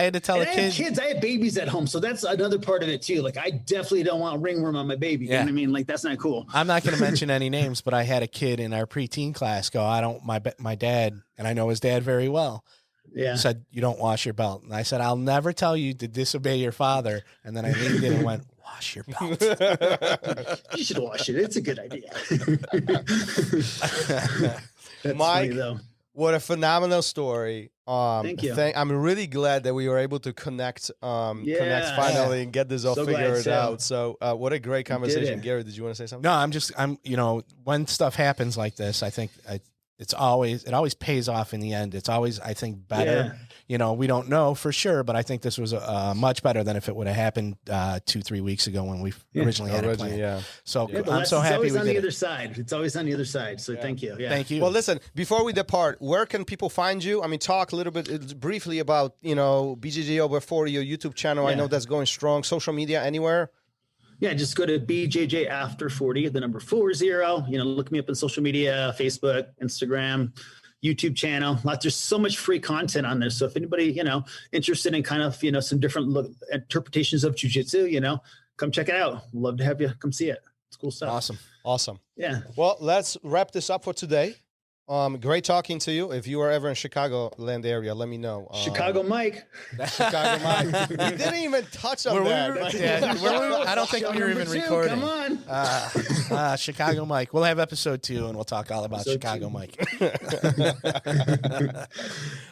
Speaker 1: had to tell a kid.
Speaker 4: Kids, I have babies at home, so that's another part of it too. Like I definitely don't want ringworm on my baby. You know what I mean? Like that's not cool.
Speaker 1: I'm not going to mention any names, but I had a kid in our preteen class go, my dad, and I know his dad very well.
Speaker 4: Yeah.
Speaker 1: Said, you don't wash your belt. And I said, I'll never tell you to disobey your father. And then I leaned in and went, wash your belt.
Speaker 4: You should wash it. It's a good idea. That's
Speaker 5: Mike,
Speaker 4: funny, though.
Speaker 5: What a phenomenal story.
Speaker 4: Thank you.
Speaker 5: I'm really glad that we were able to connect finally and get this all figured out. So what a great conversation. Gary, did you want to say something?
Speaker 1: No, you know, when stuff happens like this, I think it always pays off in the end. It's always, I think, better.
Speaker 4: Yeah.
Speaker 1: You know, we don't know for sure, but I think this was much better than if it would have happened 2-3 weeks ago when we originally had a plan.
Speaker 5: Yeah.
Speaker 1: So I'm so happy we did it.
Speaker 4: It's always on the other side. It's always on the other side. So thank you. Yeah.
Speaker 1: Thank you.
Speaker 5: Well, listen, before we depart, where can people find you? I mean, talk a little bit briefly about, you know, BJJ Over 40, your YouTube channel. I know that's going strong. Social media, anywhere?
Speaker 4: Yeah, just go to BJJAFTER 40, the number 40. You know, look me up on social media, Facebook, Instagram, YouTube channel. There's so much free content on this. So if anybody, you know, interested in kind of, you know, some different interpretations of jiu-jitsu, you know, come check it out. Love to have you come see it. It's cool stuff.
Speaker 5: Awesome.
Speaker 4: Yeah.
Speaker 5: Well, let's wrap this up for today. Great talking to you. If you are ever in Chicagoland area, let me know.
Speaker 4: Chicago Mike.
Speaker 5: Chicago Mike. We didn't even touch on that.
Speaker 1: I don't think we were even recording.
Speaker 4: Come on.
Speaker 1: Chicago Mike. We'll have episode 2 and we'll talk all about Chicago Mike.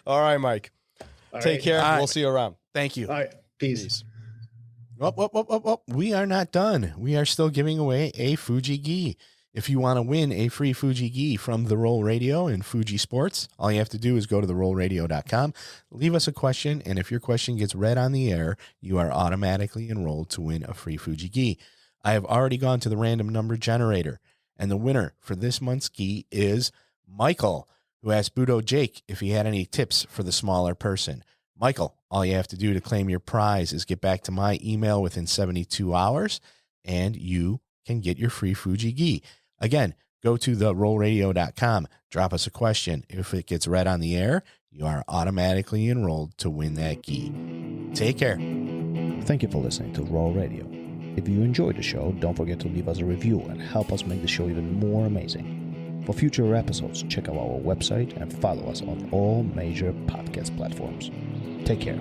Speaker 5: All right, Mike. Take care. We'll see you around.
Speaker 1: Thank you.
Speaker 4: All right. Peace.
Speaker 1: We are not done. We are still giving away a Fuji gi. If you want to win a free Fuji gi from the RŌL Radio and Fuji Sports, all you have to do is go to therolradio.com, leave us a question, and if your question gets read on the air, you are automatically enrolled to win a free Fuji gi. I have already gone to the random number generator, and the winner for this month's gi is Michael, who asked Budo Jake if he had any tips for the smaller person. Michael, all you have to do to claim your prize is get back to my email within 72 hours, and you can get your free Fuji gi. Again, go to therolradio.com, drop us a question. If it gets read on the air, you are automatically enrolled to win that gi. Take care.
Speaker 2: Thank you for listening to RŌL Radio. If you enjoyed the show, don't forget to leave us a review and help us make the show even more amazing. For future episodes, check out our website and follow us on all major podcast platforms. Take care.